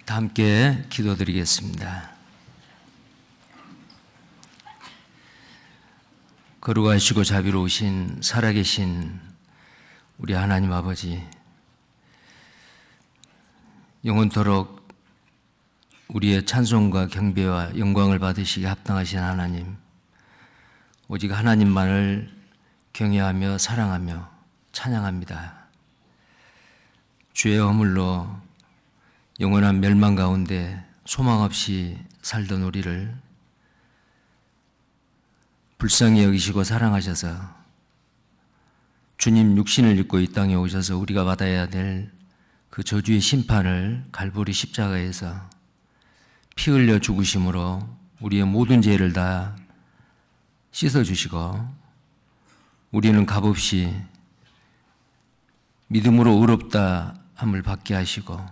다 함께 기도드리겠습니다. 거룩하시고 자비로우신 살아계신 우리 하나님 아버지, 영원토록 우리의 찬송과 경배와 영광을 받으시기에 합당하신 하나님, 오직 하나님만을 경외하며 사랑하며 찬양합니다. 죄의 허물로 영원한 멸망 가운데 소망 없이 살던 우리를 불쌍히 여기시고 사랑하셔서 주님 육신을 입고 이 땅에 오셔서 우리가 받아야 될 그 저주의 심판을 갈보리 십자가에서 피 흘려 죽으심으로 우리의 모든 죄를 다 씻어주시고 우리는 값없이 믿음으로 의롭다 함을 받게 하시고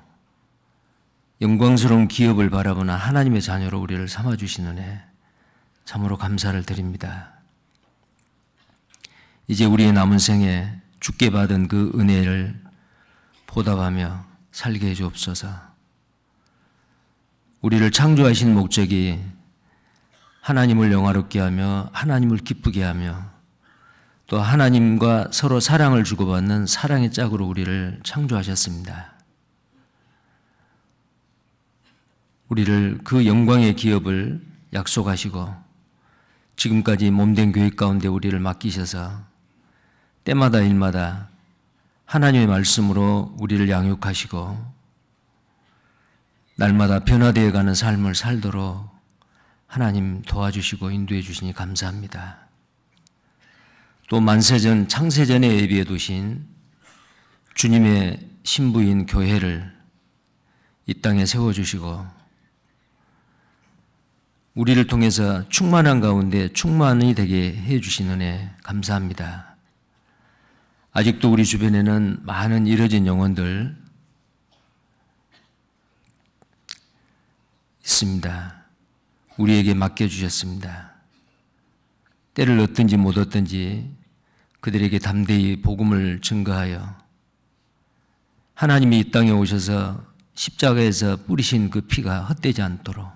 영광스러운 기업을 바라보는 하나님의 자녀로 우리를 삼아주신 은혜 참으로 감사를 드립니다. 이제 우리의 남은 생에 주께 받은 그 은혜를 보답하며 살게 해주옵소서. 우리를 창조하신 목적이 하나님을 영화롭게 하며 하나님을 기쁘게 하며 또 하나님과 서로 사랑을 주고받는 사랑의 짝으로 우리를 창조하셨습니다. 우리를 그 영광의 기업을 약속하시고 지금까지 몸된 교회 가운데 우리를 맡기셔서 때마다 일마다 하나님의 말씀으로 우리를 양육하시고 날마다 변화되어 가는 삶을 살도록 하나님 도와주시고 인도해 주시니 감사합니다. 또 만세전 창세전에 예비해 두신 주님의 신부인 교회를 이 땅에 세워주시고 우리를 통해서 충만한 가운데 충만이 되게 해주신 은혜 감사합니다. 아직도 우리 주변에는 많은 잃어진 영혼들 있습니다. 우리에게 맡겨주셨습니다. 때를 얻든지 못 얻든지 그들에게 담대히 복음을 증거하여 하나님이 이 땅에 오셔서 십자가에서 뿌리신 그 피가 헛되지 않도록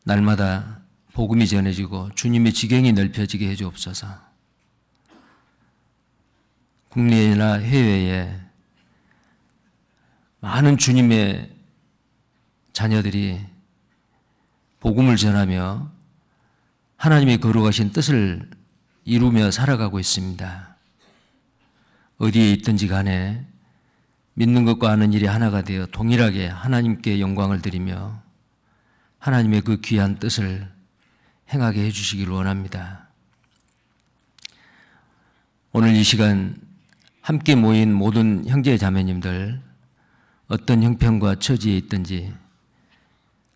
날마다 복음이 전해지고 주님의 지경이 넓혀지게 해주옵소서. 국내나 해외에 많은 주님의 자녀들이 복음을 전하며 하나님의 거룩하신 뜻을 이루며 살아가고 있습니다. 어디에 있든지 간에 믿는 것과 아는 일이 하나가 되어 동일하게 하나님께 영광을 드리며 하나님의 그 귀한 뜻을 행하게 해주시기를 원합니다. 오늘 이 시간 함께 모인 모든 형제 자매님들 어떤 형편과 처지에 있든지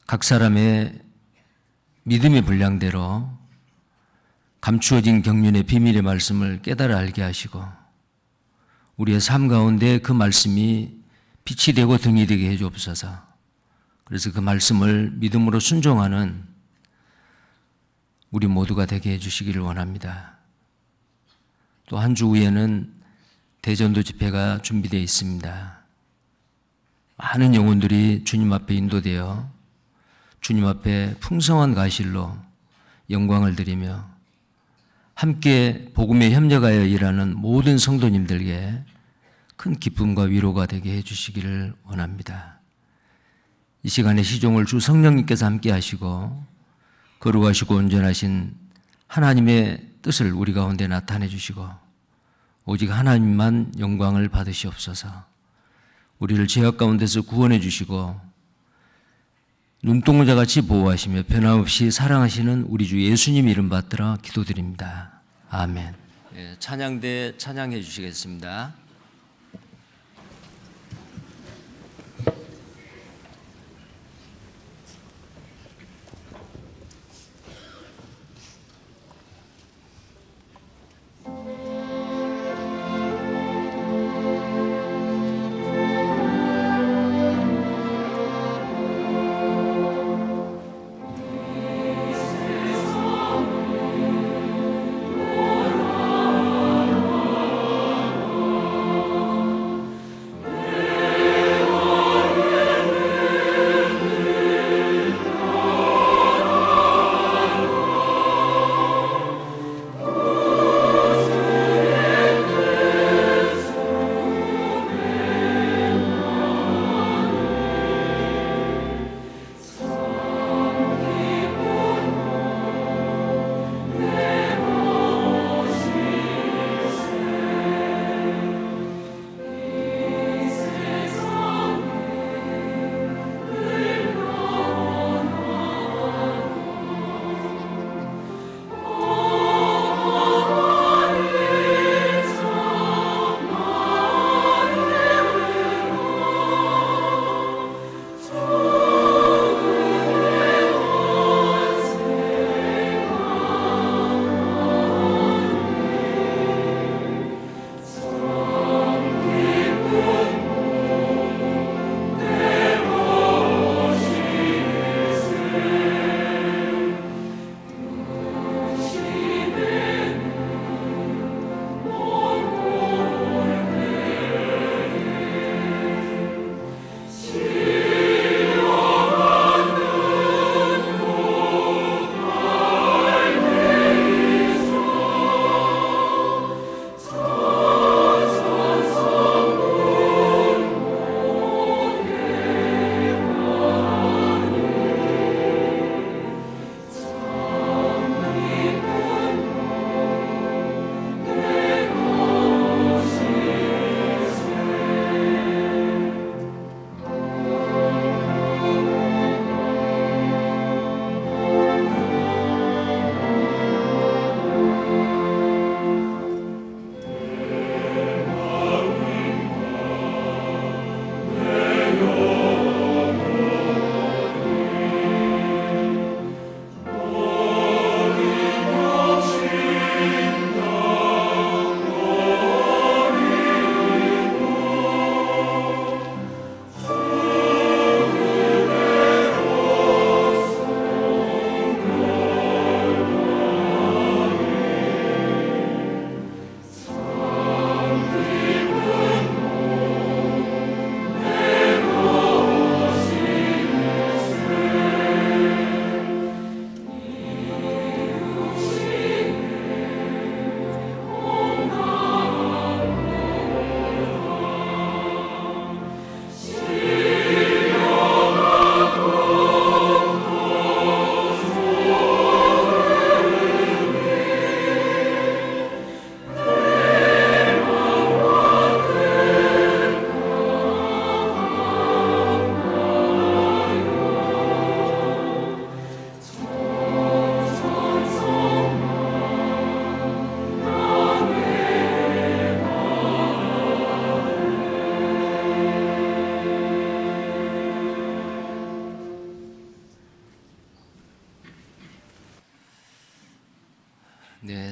각 사람의 믿음의 분량대로 감추어진 경륜의 비밀의 말씀을 깨달아 알게 하시고 우리의 삶 가운데 그 말씀이 빛이 되고 등이 되게 해주옵소서. 그래서 그 말씀을 믿음으로 순종하는 우리 모두가 되게 해주시기를 원합니다. 또 한 주 후에는 대전도 집회가 준비되어 있습니다. 많은 영혼들이 주님 앞에 인도되어 주님 앞에 풍성한 가실로 영광을 드리며 함께 복음에 협력하여 일하는 모든 성도님들에게 큰 기쁨과 위로가 되게 해주시기를 원합니다. 이 시간에 시종을 주 성령님께서 함께 하시고 거룩하시고 온전하신 하나님의 뜻을 우리 가운데 나타내 주시고 오직 하나님만 영광을 받으시옵소서. 우리를 죄악 가운데서 구원해 주시고 눈동자같이 보호하시며 변함없이 사랑하시는 우리 주 예수님 이름 받들어 기도드립니다. 아멘. 찬양대 찬양해 주시겠습니다.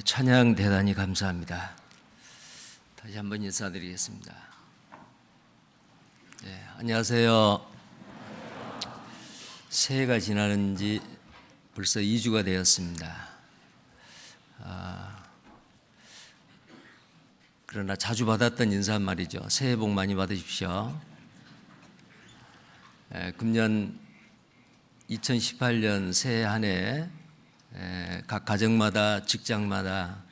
찬양 대단히 감사합니다. 다시 한번 인사드리겠습니다. 안녕하세요. 새해가 지나는 지 벌써 2주가 되었습니다. 그러나 자주 받았던 인사 말이죠. 새해 복 많이 받으십시오. 금년 2018년 새해 한 해 각 가정마다, 직장마다,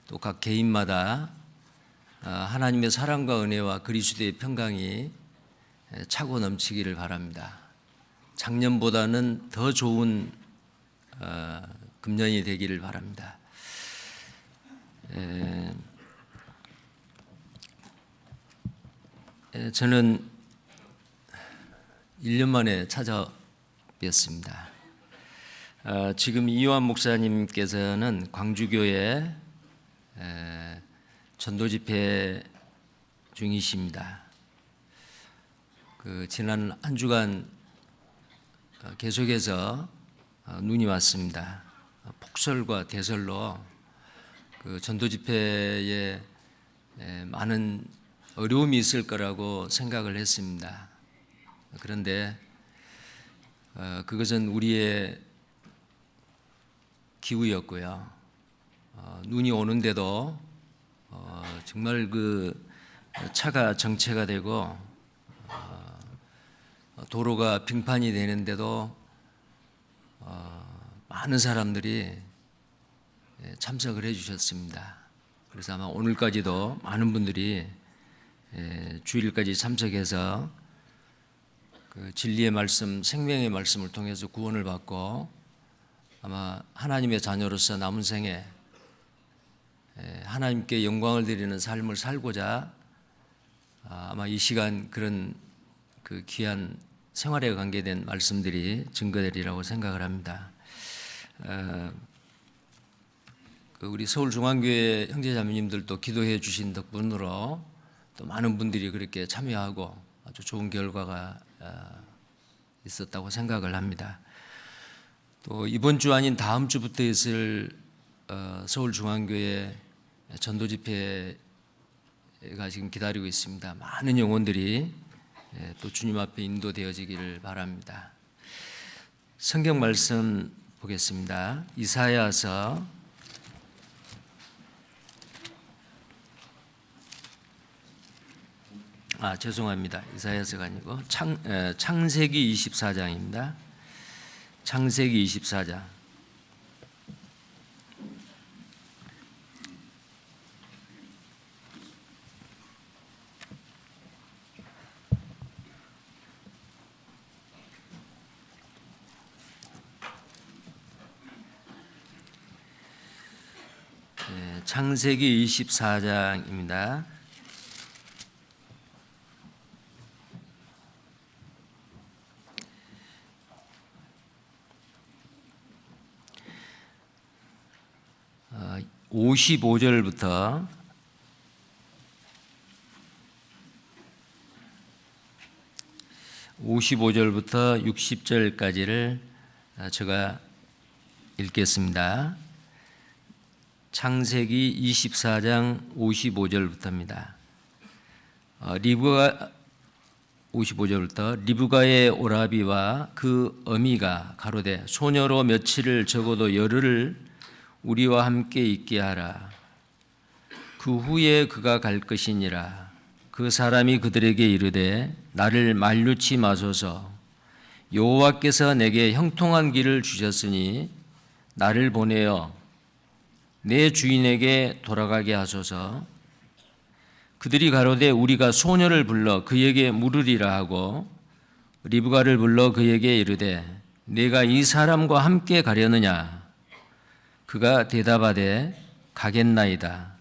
또 각 개인마다 하나님의 사랑과 은혜와 그리스도의 평강이 차고 넘치기를 바랍니다. 작년보다는 더 좋은 금년이 되기를 바랍니다. 저는 1년 만에 찾아뵙습니다. 지금 이요한 목사님께서는 광주교회 전도 집회 중이십니다. 지난 한 주간 계속해서 눈이 왔습니다. 폭설과 대설로 전도 집회에 많은 어려움이 있을 거라고 생각을 했습니다. 그런데 그것은 우리의 기우였고요. 눈이 오는데도 정말 차가 정체가 되고 도로가 빙판이 되는데도 많은 사람들이 참석을 해주셨습니다. 그래서 아마 오늘까지도 많은 분들이 주일까지 참석해서 진리의 말씀, 생명의 말씀을 통해서 구원을 받고 아마 하나님의 자녀로서 남은 생에 하나님께 영광을 드리는 삶을 살고자 아마 이 시간 그런 귀한 생활에 관계된 말씀들이 증거되리라고 생각을 합니다. 우리 서울중앙교회 형제자매님들도 기도해 주신 덕분으로 또 많은 분들이 그렇게 참여하고 아주 좋은 결과가 있었다고 생각을 합니다. 또 이번 주 아닌 다음 주부터 있을 서울중앙교회 전도 집회가 지금 기다리고 있습니다. 많은 영혼들이 또 주님 앞에 인도되어지기를 바랍니다. 성경 말씀 보겠습니다. 이사야서 이사야서가 아니고 창세기 24장입니다. 창세기 24장. 창세기 24장입니다. 어, 55절부터 60절까지를 제가 읽겠습니다. 창세기 24장 55절부터입니다. 55절부터 리브가의 오라비와 그 어미가 가로되 소녀로 며칠을 적어도 열흘을 우리와 함께 있게 하라. 그 후에 그가 갈 것이니라. 그 사람이 그들에게 이르되 나를 만류치 마소서. 여호와께서 내게 형통한 길을 주셨으니 나를 보내어 내 주인에게 돌아가게 하소서. 그들이 가로되 우리가 소녀를 불러 그에게 물으리라 하고 리브가를 불러 그에게 이르되 내가 이 사람과 함께 가려느냐. 그가 대답하되 가겠나이다.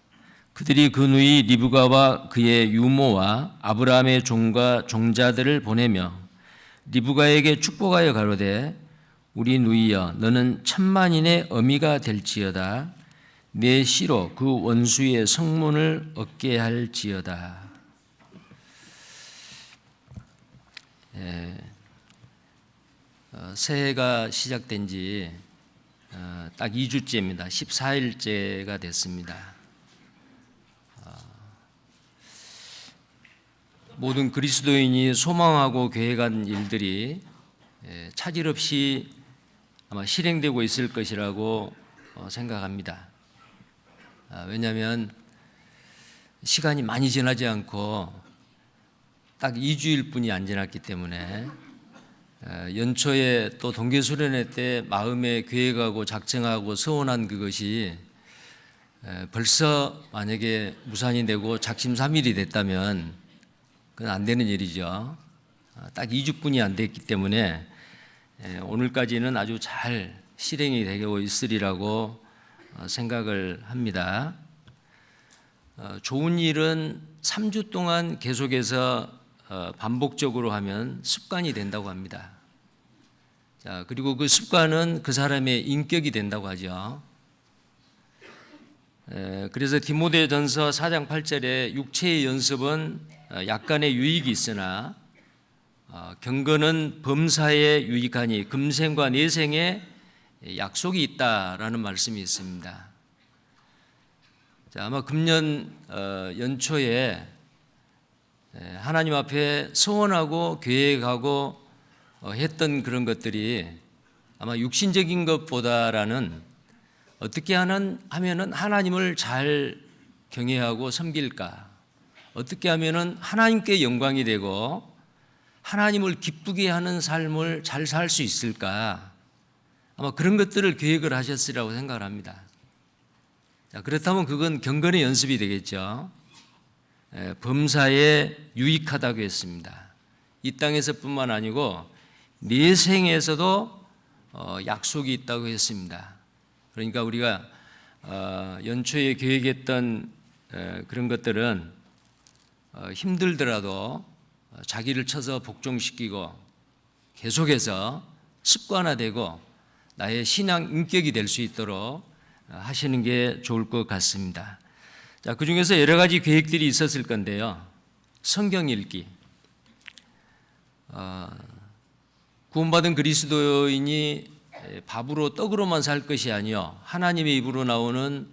그들이 그 누이 리브가와 그의 유모와 아브라함의 종과 종자들을 보내며 리브가에게 축복하여 가로되 우리 누이여 너는 천만인의 어미가 될지어다. 내 씨로 그 원수의 성문을 얻게 할지어다. 새해가 시작된 지 딱 2주째입니다. 14일째가 됐습니다. 모든 그리스도인이 소망하고 계획한 일들이 차질 없이 아마 실행되고 있을 것이라고 생각합니다. 왜냐하면 시간이 많이 지나지 않고 딱 2주일 뿐이 안 지났기 때문에 연초에 또 동계수련회 때 마음에 계획하고 작정하고 서원한 그것이 벌써 만약에 무산이 되고 작심삼일이 됐다면 그건 안 되는 일이죠. 딱 2주뿐이 안 됐기 때문에 오늘까지는 아주 잘 실행이 되고 있으리라고 생각을 합니다. 좋은 일은 3주 동안 계속해서 반복적으로 하면 습관이 된다고 합니다. 자, 그리고 그 습관은 그 사람의 인격이 된다고 하죠. 그래서 디모데전서 4장 8절에 육체의 연습은 약간의 유익이 있으나 경건은 범사에 유익하니 금생과 내생에 약속이 있다라는 말씀이 있습니다. 자, 아마 금년 연초에 하나님 앞에 소원하고 계획하고 했던 그런 것들이 아마 육신적인 것보다라는 어떻게 하면은 하나님을 잘 경외하고 섬길까, 어떻게 하면은 하나님께 영광이 되고 하나님을 기쁘게 하는 삶을 잘 살 수 있을까, 아마 그런 것들을 계획을 하셨으리라고 생각을 합니다. 자, 그렇다면 그건 경건의 연습이 되겠죠. 범사에 유익하다고 했습니다. 이 땅에서뿐만 아니고 내생에서도 약속이 있다고 했습니다. 그러니까 우리가 연초에 계획했던 그런 것들은 힘들더라도 자기를 쳐서 복종시키고 계속해서 습관화되고 나의 신앙 인격이 될 수 있도록 하시는 게 좋을 것 같습니다. 자, 그 중에서 여러 가지 계획들이 있었을 건데요. 성경 읽기. 구원받은 그리스도인이 밥으로 떡으로만 살 것이 아니요 하나님의 입으로 나오는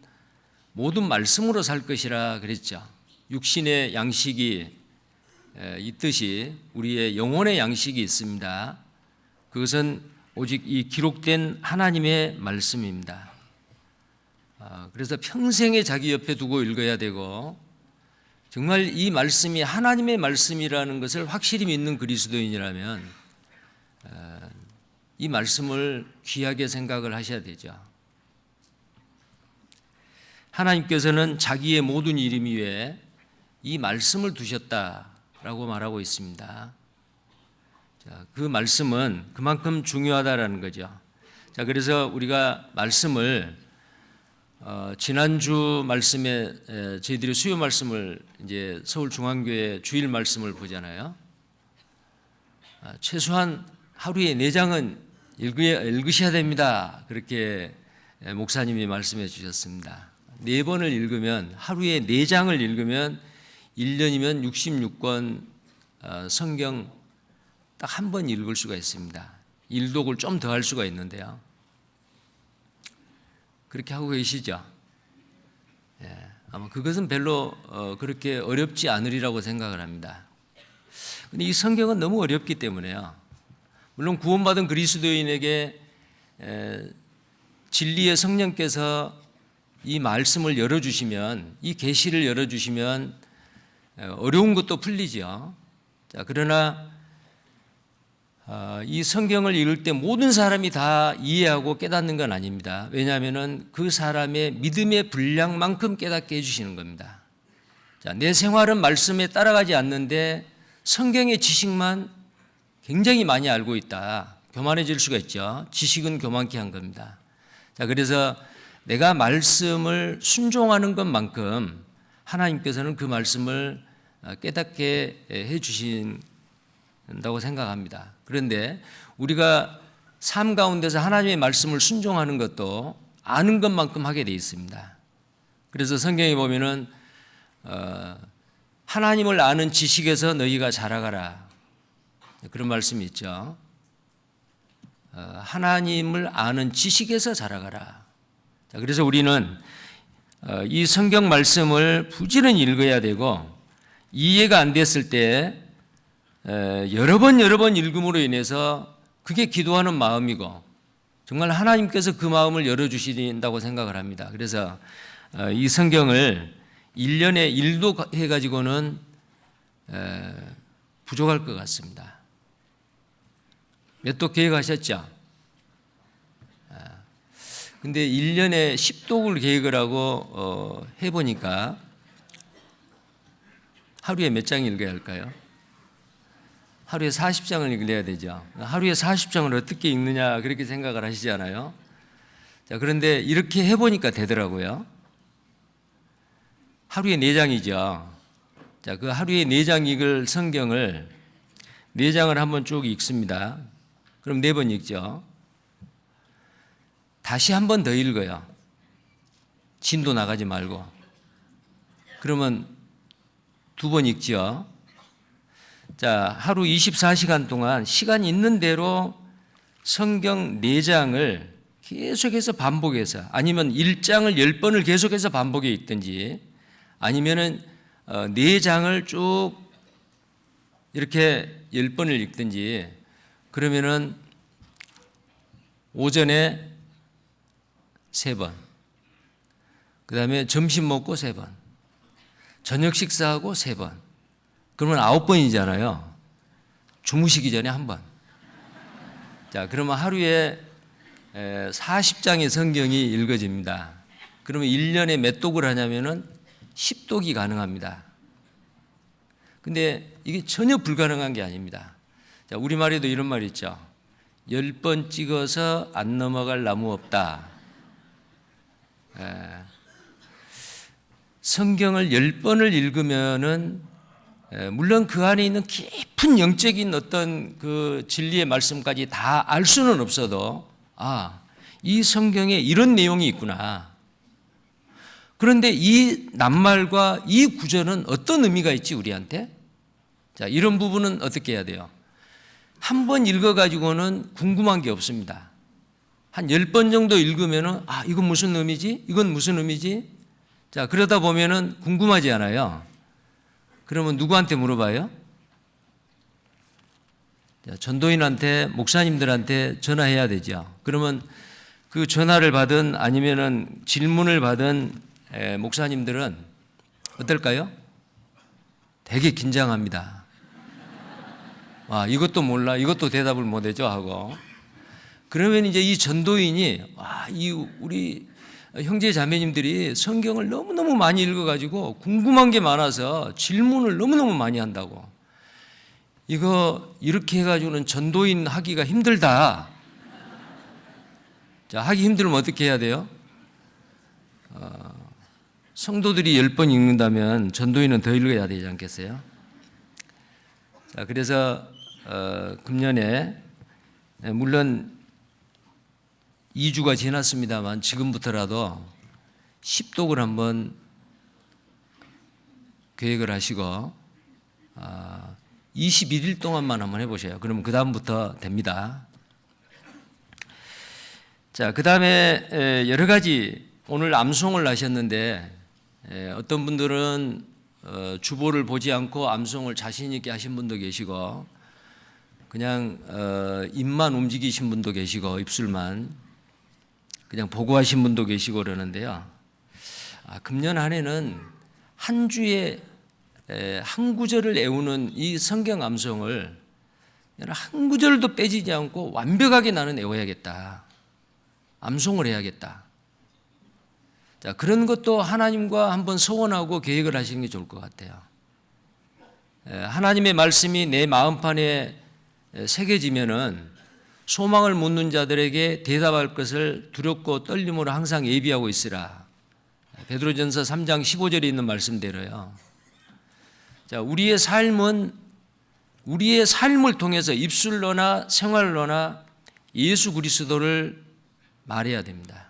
모든 말씀으로 살 것이라 그랬죠. 육신의 양식이 있듯이 우리의 영혼의 양식이 있습니다. 그것은 오직 이 기록된 하나님의 말씀입니다. 그래서 평생에 자기 옆에 두고 읽어야 되고, 정말 이 말씀이 하나님의 말씀이라는 것을 확실히 믿는 그리스도인이라면 이 말씀을 귀하게 생각을 하셔야 되죠. 하나님께서는 자기의 모든 이름 위에 이 말씀을 두셨다라고 말하고 있습니다. 자, 그 말씀은 그만큼 중요하다라는 거죠. 자, 그래서 우리가 말씀을 지난주 말씀에 저희들이 수요 말씀을 이제 서울중앙교회 주일 말씀을 보잖아요. 최소한 하루에 4장은 읽으셔야 됩니다. 그렇게 목사님이 말씀해 주셨습니다. 4번을 읽으면, 하루에 4장을 읽으면 1년이면 66권 성경 딱 한 번 읽을 수가 있습니다. 일독을 좀 더 할 수가 있는데요. 그렇게 하고 계시죠? 아마 그것은 별로 그렇게 어렵지 않으리라고 생각을 합니다. 근데 이 성경은 너무 어렵기 때문에요. 물론 구원받은 그리스도인에게 진리의 성령께서 이 말씀을 열어주시면, 이 계시를 열어주시면 어려운 것도 풀리죠. 자, 그러나 이 성경을 읽을 때 모든 사람이 다 이해하고 깨닫는 건 아닙니다. 왜냐하면 그 사람의 믿음의 분량만큼 깨닫게 해주시는 겁니다. 자, 내 생활은 말씀에 따라가지 않는데 성경의 지식만 굉장히 많이 알고 있다. 교만해질 수가 있죠. 지식은 교만케 한 겁니다. 자, 그래서 내가 말씀을 순종하는 것만큼 하나님께서는 그 말씀을 깨닫게 해 주신다고 생각합니다. 그런데 우리가 삶 가운데서 하나님의 말씀을 순종하는 것도 아는 것만큼 하게 되어 있습니다. 그래서 성경에 보면은 하나님을 아는 지식에서 너희가 자라가라, 그런 말씀이 있죠. 하나님을 아는 지식에서 자라가라. 자, 그래서 우리는 이 성경 말씀을 부지런히 읽어야 되고 이해가 안 됐을 때 여러 번 읽음으로 인해서 그게 기도하는 마음이고 정말 하나님께서 그 마음을 열어주신다고 생각을 합니다. 그래서 이 성경을 1년에 1도 해가지고는 부족할 것 같습니다. 몇 도 계획하셨죠? 근데 1년에 10독을 계획을 하고 해보니까 하루에 몇 장 읽어야 할까요? 하루에 40장을 읽어야 되죠. 하루에 40장을 어떻게 읽느냐 그렇게 생각을 하시잖아요. 자, 그런데 이렇게 해보니까 되더라고요. 하루에 4장이죠. 자, 그 하루에 4장 읽을 성경을 4장을 한번 쭉 읽습니다. 그럼 4번 읽죠. 다시 한 번 더 읽어요. 진도 나가지 말고. 그러면 2번 읽죠. 자, 하루 24시간 동안 시간 있는 대로 성경 4장을 계속해서 반복해서 아니면 1장을 10번을 계속해서 반복해 읽든지 아니면은 4장을 쭉 이렇게 10번을 읽든지 그러면은 오전에 3번, 그 다음에 점심 먹고 3번, 저녁 식사하고 3번, 그러면 9번이잖아요. 주무시기 전에 1번. 자, 그러면 하루에 40장의 성경이 읽어집니다. 그러면 1년에 몇 독을 하냐면은 10독이 가능합니다. 근데 이게 전혀 불가능한 게 아닙니다. 자, 우리말에도 이런 말이 있죠. 10번 찍어서 안 넘어갈 나무 없다. 성경을 10번을 읽으면은 물론 그 안에 있는 깊은 영적인 어떤 그 진리의 말씀까지 다 알 수는 없어도 이 성경에 이런 내용이 있구나. 그런데 이 낱말과 이 구절은 어떤 의미가 있지 우리한테? 자, 이런 부분은 어떻게 해야 돼요? 한 번 읽어가지고는 궁금한 게 없습니다. 한 10번 정도 읽으면은 이건 무슨 의미지? 이건 무슨 의미지? 자, 그러다 보면은 궁금하지 않아요? 그러면 누구한테 물어봐요? 자, 전도인한테, 목사님들한테 전화해야 되죠. 그러면 그 전화를 받은 아니면은 질문을 받은 목사님들은 어떨까요? 되게 긴장합니다. 이것도 몰라, 이것도 대답을 못해줘 하고. 그러면 이제 이 전도인이 우리 형제 자매님들이 성경을 너무너무 많이 읽어가지고 궁금한 게 많아서 질문을 너무너무 많이 한다고. 이거 이렇게 해가지고는 전도인 하기가 힘들다. 자, 하기 힘들면 어떻게 해야 돼요? 성도들이 10번 읽는다면 전도인은 더 읽어야 되지 않겠어요? 자, 그래서 금년에 물론 2주가 지났습니다만 지금부터라도 10독을 한번 계획을 하시고 21일 동안만 한번 해보세요. 그러면 그 다음부터 됩니다. 자, 그 다음에 여러 가지 오늘 암송을 하셨는데 어떤 분들은 주보를 보지 않고 암송을 자신 있게 하신 분도 계시고 그냥 입만 움직이신 분도 계시고 입술만 그냥 보고 하신 분도 계시고 그러는데요. 금년 한 해는 한 주에 한 구절을 애우는 이 성경 암송을 한 구절도 빼지지 않고 완벽하게 나는 애워야겠다. 암송을 해야겠다. 자, 그런 것도 하나님과 한번 소원하고 계획을 하시는 게 좋을 것 같아요. 하나님의 말씀이 내 마음판에 새겨지면은 소망을 묻는 자들에게 대답할 것을 두렵고 떨림으로 항상 예비하고 있으라. 베드로전서 3장 15절에 있는 말씀대로요. 자, 우리의 삶을 통해서 입술로나 생활로나 예수 그리스도를 말해야 됩니다.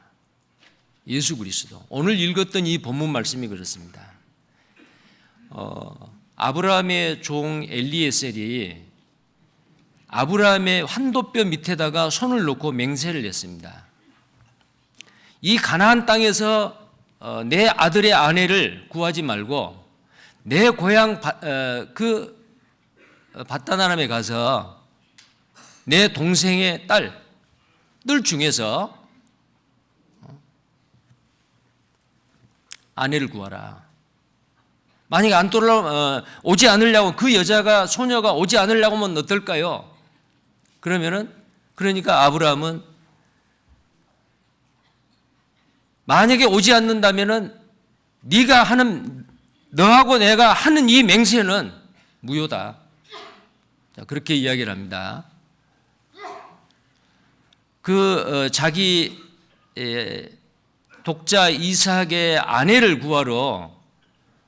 예수 그리스도. 오늘 읽었던 이 본문 말씀이 그렇습니다. 아브라함의 종 엘리에셀이 아브라함의 환도뼈 밑에다가 손을 놓고 맹세를 했습니다. 이 가나안 땅에서 내 아들의 아내를 구하지 말고 내 고향 그 밧다나람에 가서 내 동생의 딸들 중에서 아내를 구하라. 만약에 오지 않으려고, 그 여자가, 소녀가 오지 않으려고 하면 어떨까요? 그러니까 아브라함은 만약에 오지 않는다면은 너하고 내가 하는 이 맹세는 무효다. 자, 그렇게 이야기를 합니다. 자기 독자 이삭의 아내를 구하러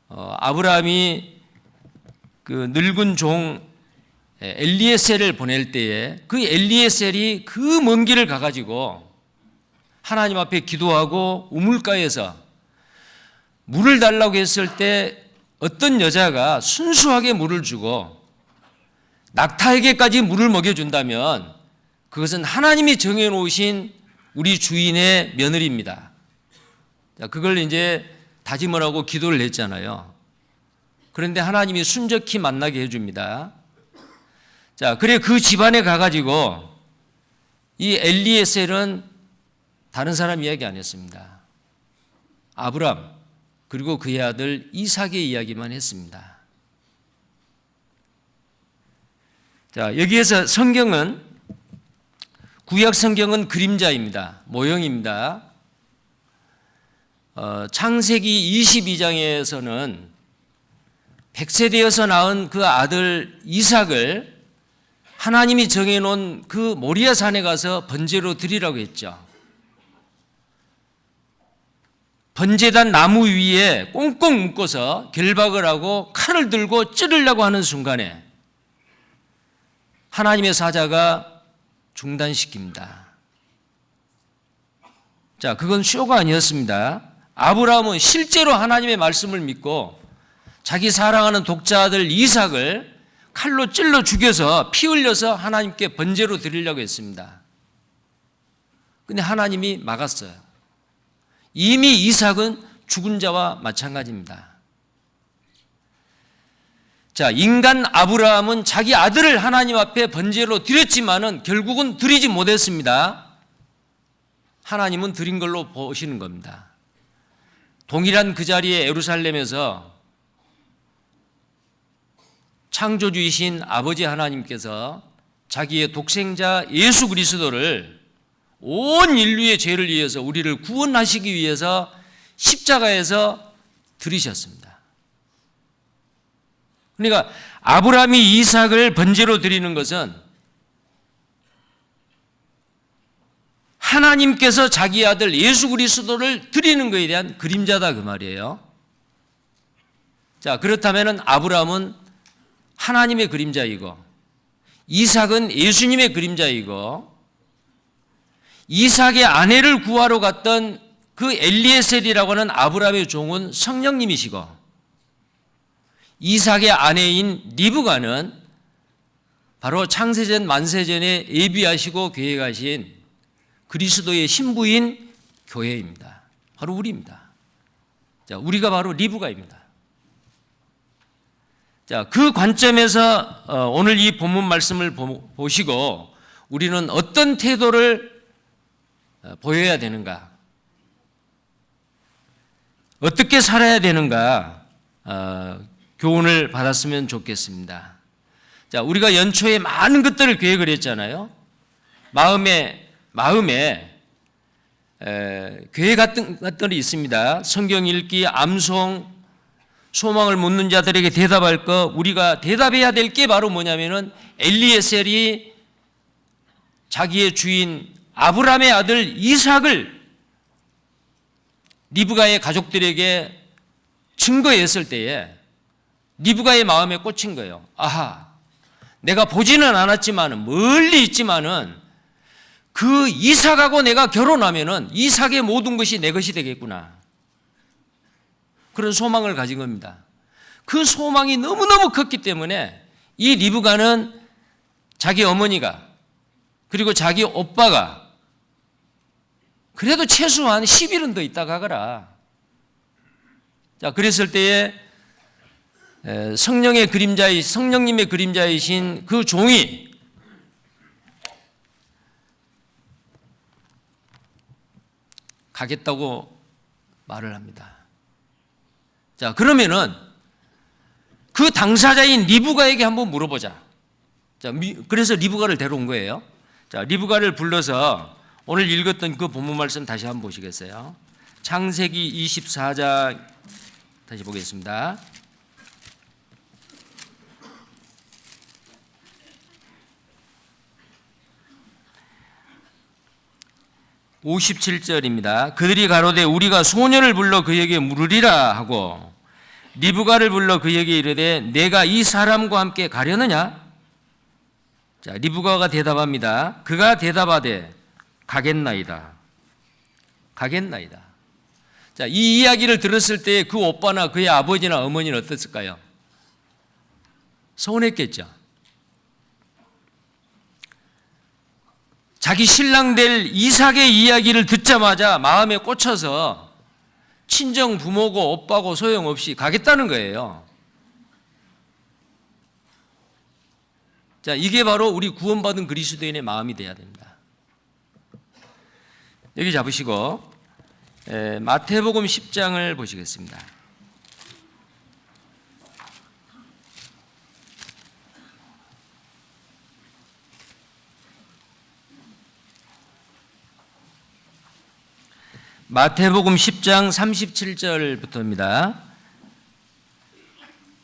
아브라함이 그 늙은 종 엘리에셀을 보낼 때에 그 엘리에셀이 그 먼 길을 가가지고 하나님 앞에 기도하고 우물가에서 물을 달라고 했을 때 어떤 여자가 순수하게 물을 주고 낙타에게까지 물을 먹여준다면 그것은 하나님이 정해놓으신 우리 주인의 며느리입니다. 그걸 이제 다짐을 하고 기도를 했잖아요. 그런데 하나님이 순적히 만나게 해줍니다. 자, 그래 그 집안에 가가지고 이 엘리에셀은 다른 사람 이야기 안 했습니다. 아브람 그리고 그의 아들 이삭의 이야기만 했습니다. 자, 여기에서 구약 성경은 그림자입니다. 모형입니다. 창세기 22장에서는 100세 되어서 낳은 그 아들 이삭을 하나님이 정해놓은 그 모리아 산에 가서 번제로 드리라고 했죠. 번제단 나무 위에 꽁꽁 묶어서 결박을 하고 칼을 들고 찌르려고 하는 순간에 하나님의 사자가 중단시킵니다. 자, 그건 쇼가 아니었습니다. 아브라함은 실제로 하나님의 말씀을 믿고 자기 사랑하는 독자 아들 이삭을 칼로 찔러 죽여서 피 흘려서 하나님께 번제로 드리려고 했습니다. 그런데 하나님이 막았어요. 이미 이삭은 죽은 자와 마찬가지입니다. 자, 인간 아브라함은 자기 아들을 하나님 앞에 번제로 드렸지만은 결국은 드리지 못했습니다. 하나님은 드린 걸로 보시는 겁니다. 동일한 그 자리에 예루살렘에서 창조주이신 아버지 하나님께서 자기의 독생자 예수 그리스도를 온 인류의 죄를 위해서 우리를 구원하시기 위해서 십자가에서 들이셨습니다. 그러니까 아브라함이 이삭을 번제로 드리는 것은 하나님께서 자기 아들 예수 그리스도를 드리는 것에 대한 그림자다 그 말이에요. 자, 그렇다면 아브라함은 하나님의 그림자이고 이삭은 예수님의 그림자이고 이삭의 아내를 구하러 갔던 그 엘리에셀이라고 하는 아브라함의 종은 성령님이시고 이삭의 아내인 리브가는 바로 창세전 만세전에 예비하시고 계획하신 그리스도의 신부인 교회입니다. 바로 우리입니다. 자, 우리가 바로 리브가입니다. 자, 그 관점에서 오늘 이 본문 말씀을 보시고 우리는 어떤 태도를 보여야 되는가? 어떻게 살아야 되는가? 교훈을 받았으면 좋겠습니다. 자, 우리가 연초에 많은 것들을 계획을 했잖아요. 마음에 계획 같은 것들이 있습니다. 성경 읽기, 암송, 소망을 묻는 자들에게 대답할 것, 우리가 대답해야 될 게 바로 뭐냐면은 엘리에셀이 자기의 주인 아브라함의 아들 이삭을 리브가의 가족들에게 증거했을 때에 리브가의 마음에 꽂힌 거예요. 아하, 내가 보지는 않았지만 멀리 있지만은 그 이삭하고 내가 결혼하면은 이삭의 모든 것이 내 것이 되겠구나. 그런 소망을 가진 겁니다. 그 소망이 너무너무 컸기 때문에 이 리브가는 자기 어머니가 그리고 자기 오빠가 그래도 최소한 10일은 더 있다 가거라. 자, 그랬을 때에 성령님의 그림자이신 그 종이 가겠다고 말을 합니다. 자, 그러면은 그 당사자인 리브가에게 한번 물어보자. 자, 그래서 리브가를 데려온 거예요. 자, 리브가를 불러서 오늘 읽었던 그 본문 말씀 다시 한번 보시겠어요? 창세기 24장 다시 보겠습니다. 57절입니다. 그들이 가로되 우리가 소년을 불러 그에게 물으리라 하고 리브가를 불러 그에게 이르되 내가 이 사람과 함께 가려느냐? 자, 리브가가 대답합니다. 그가 대답하되 가겠나이다. 가겠나이다. 자, 이 이야기를 들었을 때 그 오빠나 그의 아버지나 어머니는 어땠을까요? 서운했겠죠. 자기 신랑 될 이삭의 이야기를 듣자마자 마음에 꽂혀서 친정 부모고 오빠고 소용없이 가겠다는 거예요. 자, 이게 바로 우리 구원받은 그리스도인의 마음이 돼야 됩니다. 여기 잡으시고 마태복음 10장을 보시겠습니다. 마태복음 10장 37절부터입니다.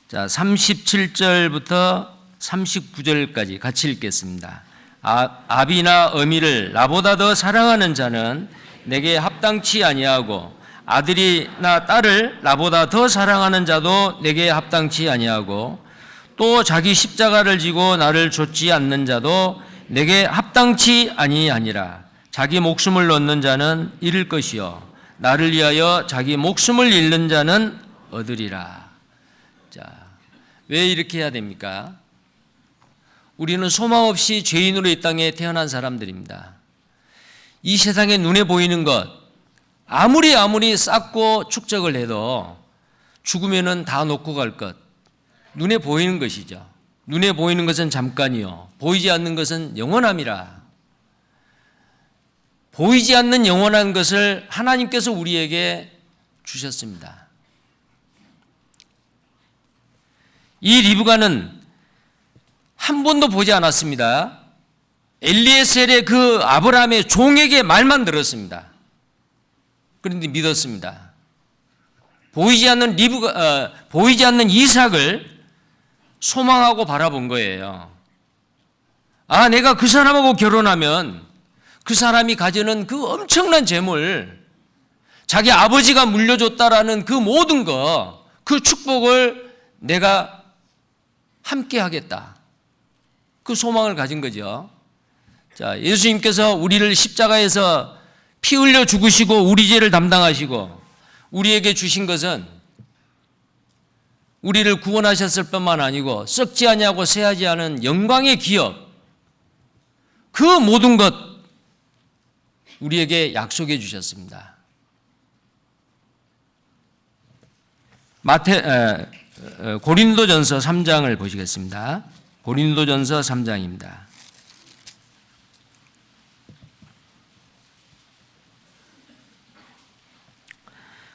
자, 37절부터 39절까지 같이 읽겠습니다. 아비나 어미를 나보다 더 사랑하는 자는 내게 합당치 아니하고 아들이나 딸을 나보다 더 사랑하는 자도 내게 합당치 아니하고 또 자기 십자가를 지고 나를 좇지 않는 자도 내게 합당치 아니하니라. 자기 목숨을 얻는 자는 잃을 것이요 나를 위하여 자기 목숨을 잃는 자는 얻으리라. 자, 왜 이렇게 해야 됩니까? 우리는 소망 없이 죄인으로 이 땅에 태어난 사람들입니다. 이 세상에 눈에 보이는 것 아무리 쌓고 축적을 해도 죽으면은 다 놓고 갈 것, 눈에 보이는 것이죠. 눈에 보이는 것은 잠깐이요 보이지 않는 것은 영원함이라. 보이지 않는 영원한 것을 하나님께서 우리에게 주셨습니다. 이 리브가는 한 번도 보지 않았습니다. 엘리에셀의 그 아브라함의 종에게 말만 들었습니다. 그런데 믿었습니다. 보이지 않는 이삭을 소망하고 바라본 거예요. 아, 내가 그 사람하고 결혼하면 그 사람이 가지는 그 엄청난 재물, 자기 아버지가 물려줬다라는 그 모든 것, 그 축복을 내가 함께 하겠다. 그 소망을 가진 거죠. 자, 예수님께서 우리를 십자가에서 피 흘려 죽으시고 우리 죄를 담당하시고 우리에게 주신 것은 우리를 구원하셨을 뿐만 아니고 썩지 아니하고 쇠하지 않은 영광의 기업, 그 모든 것 우리에게 약속해 주셨습니다. 고린도전서 3장을 보시겠습니다. 고린도전서 3장입니다.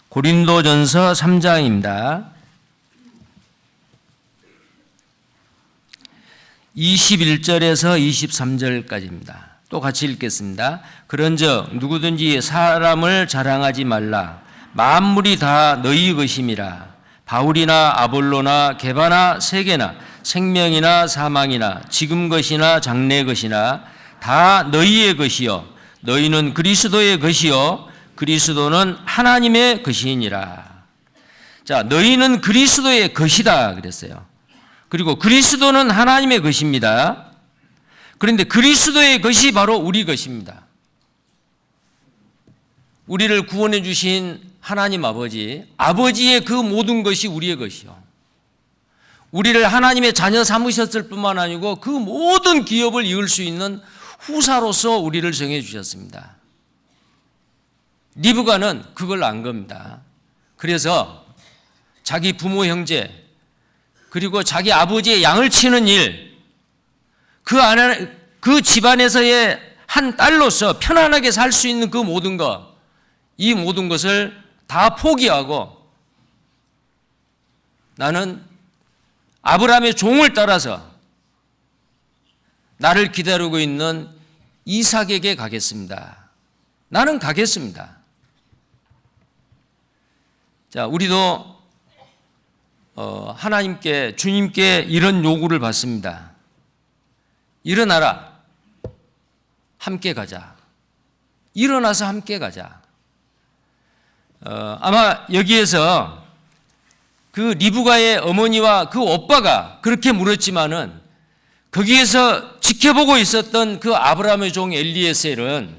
고린도전서 3장입니다. 21절에서 23절까지입니다. 또 같이 읽겠습니다. 그런즉 누구든지 사람을 자랑하지 말라. 만물이 다 너희 것임이라. 바울이나 아볼로나 게바나 세계나 생명이나 사망이나 지금 것이나 장래 것이나 다 너희의 것이요 너희는 그리스도의 것이요 그리스도는 하나님의 것이니라. 자, 너희는 그리스도의 것이다 그랬어요. 그리고 그리스도는 하나님의 것입니다. 그런데 그리스도의 것이 바로 우리 것입니다. 우리를 구원해 주신 하나님 아버지의 그 모든 것이 우리의 것이요. 우리를 하나님의 자녀 삼으셨을 뿐만 아니고 그 모든 기업을 이을 수 있는 후사로서 우리를 정해 주셨습니다. 리브가는 그걸 안 겁니다. 그래서 자기 부모 형제 그리고 자기 아버지의 양을 치는 일, 그 집안에서의 한 딸로서 편안하게 살 수 있는 그 모든 것, 이 모든 것을 다 포기하고 나는 아브라함의 종을 따라서 나를 기다리고 있는 이삭에게 가겠습니다. 나는 가겠습니다. 자, 우리도 하나님께, 주님께 이런 요구를 받습니다. 일어나라. 함께 가자. 일어나서 함께 가자. 아마 여기에서 그 리브가의 어머니와 그 오빠가 그렇게 물었지만은 거기에서 지켜보고 있었던 그 아브라함의 종 엘리에셀은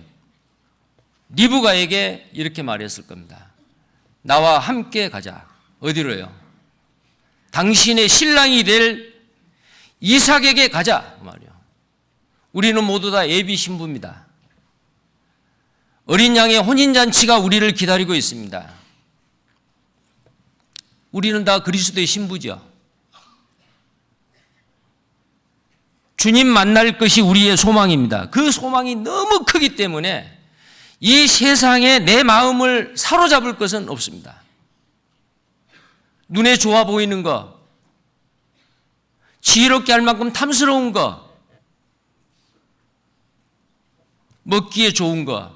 리브가에게 이렇게 말했을 겁니다. 나와 함께 가자. 어디로요? 당신의 신랑이 될 이삭에게 가자. 그 말이요. 우리는 모두 다 예비 신부입니다. 어린 양의 혼인잔치가 우리를 기다리고 있습니다. 우리는 다 그리스도의 신부죠. 주님 만날 것이 우리의 소망입니다. 그 소망이 너무 크기 때문에 이 세상에 내 마음을 사로잡을 것은 없습니다. 눈에 좋아 보이는 것, 지혜롭게 할 만큼 탐스러운 것, 먹기에 좋은 것,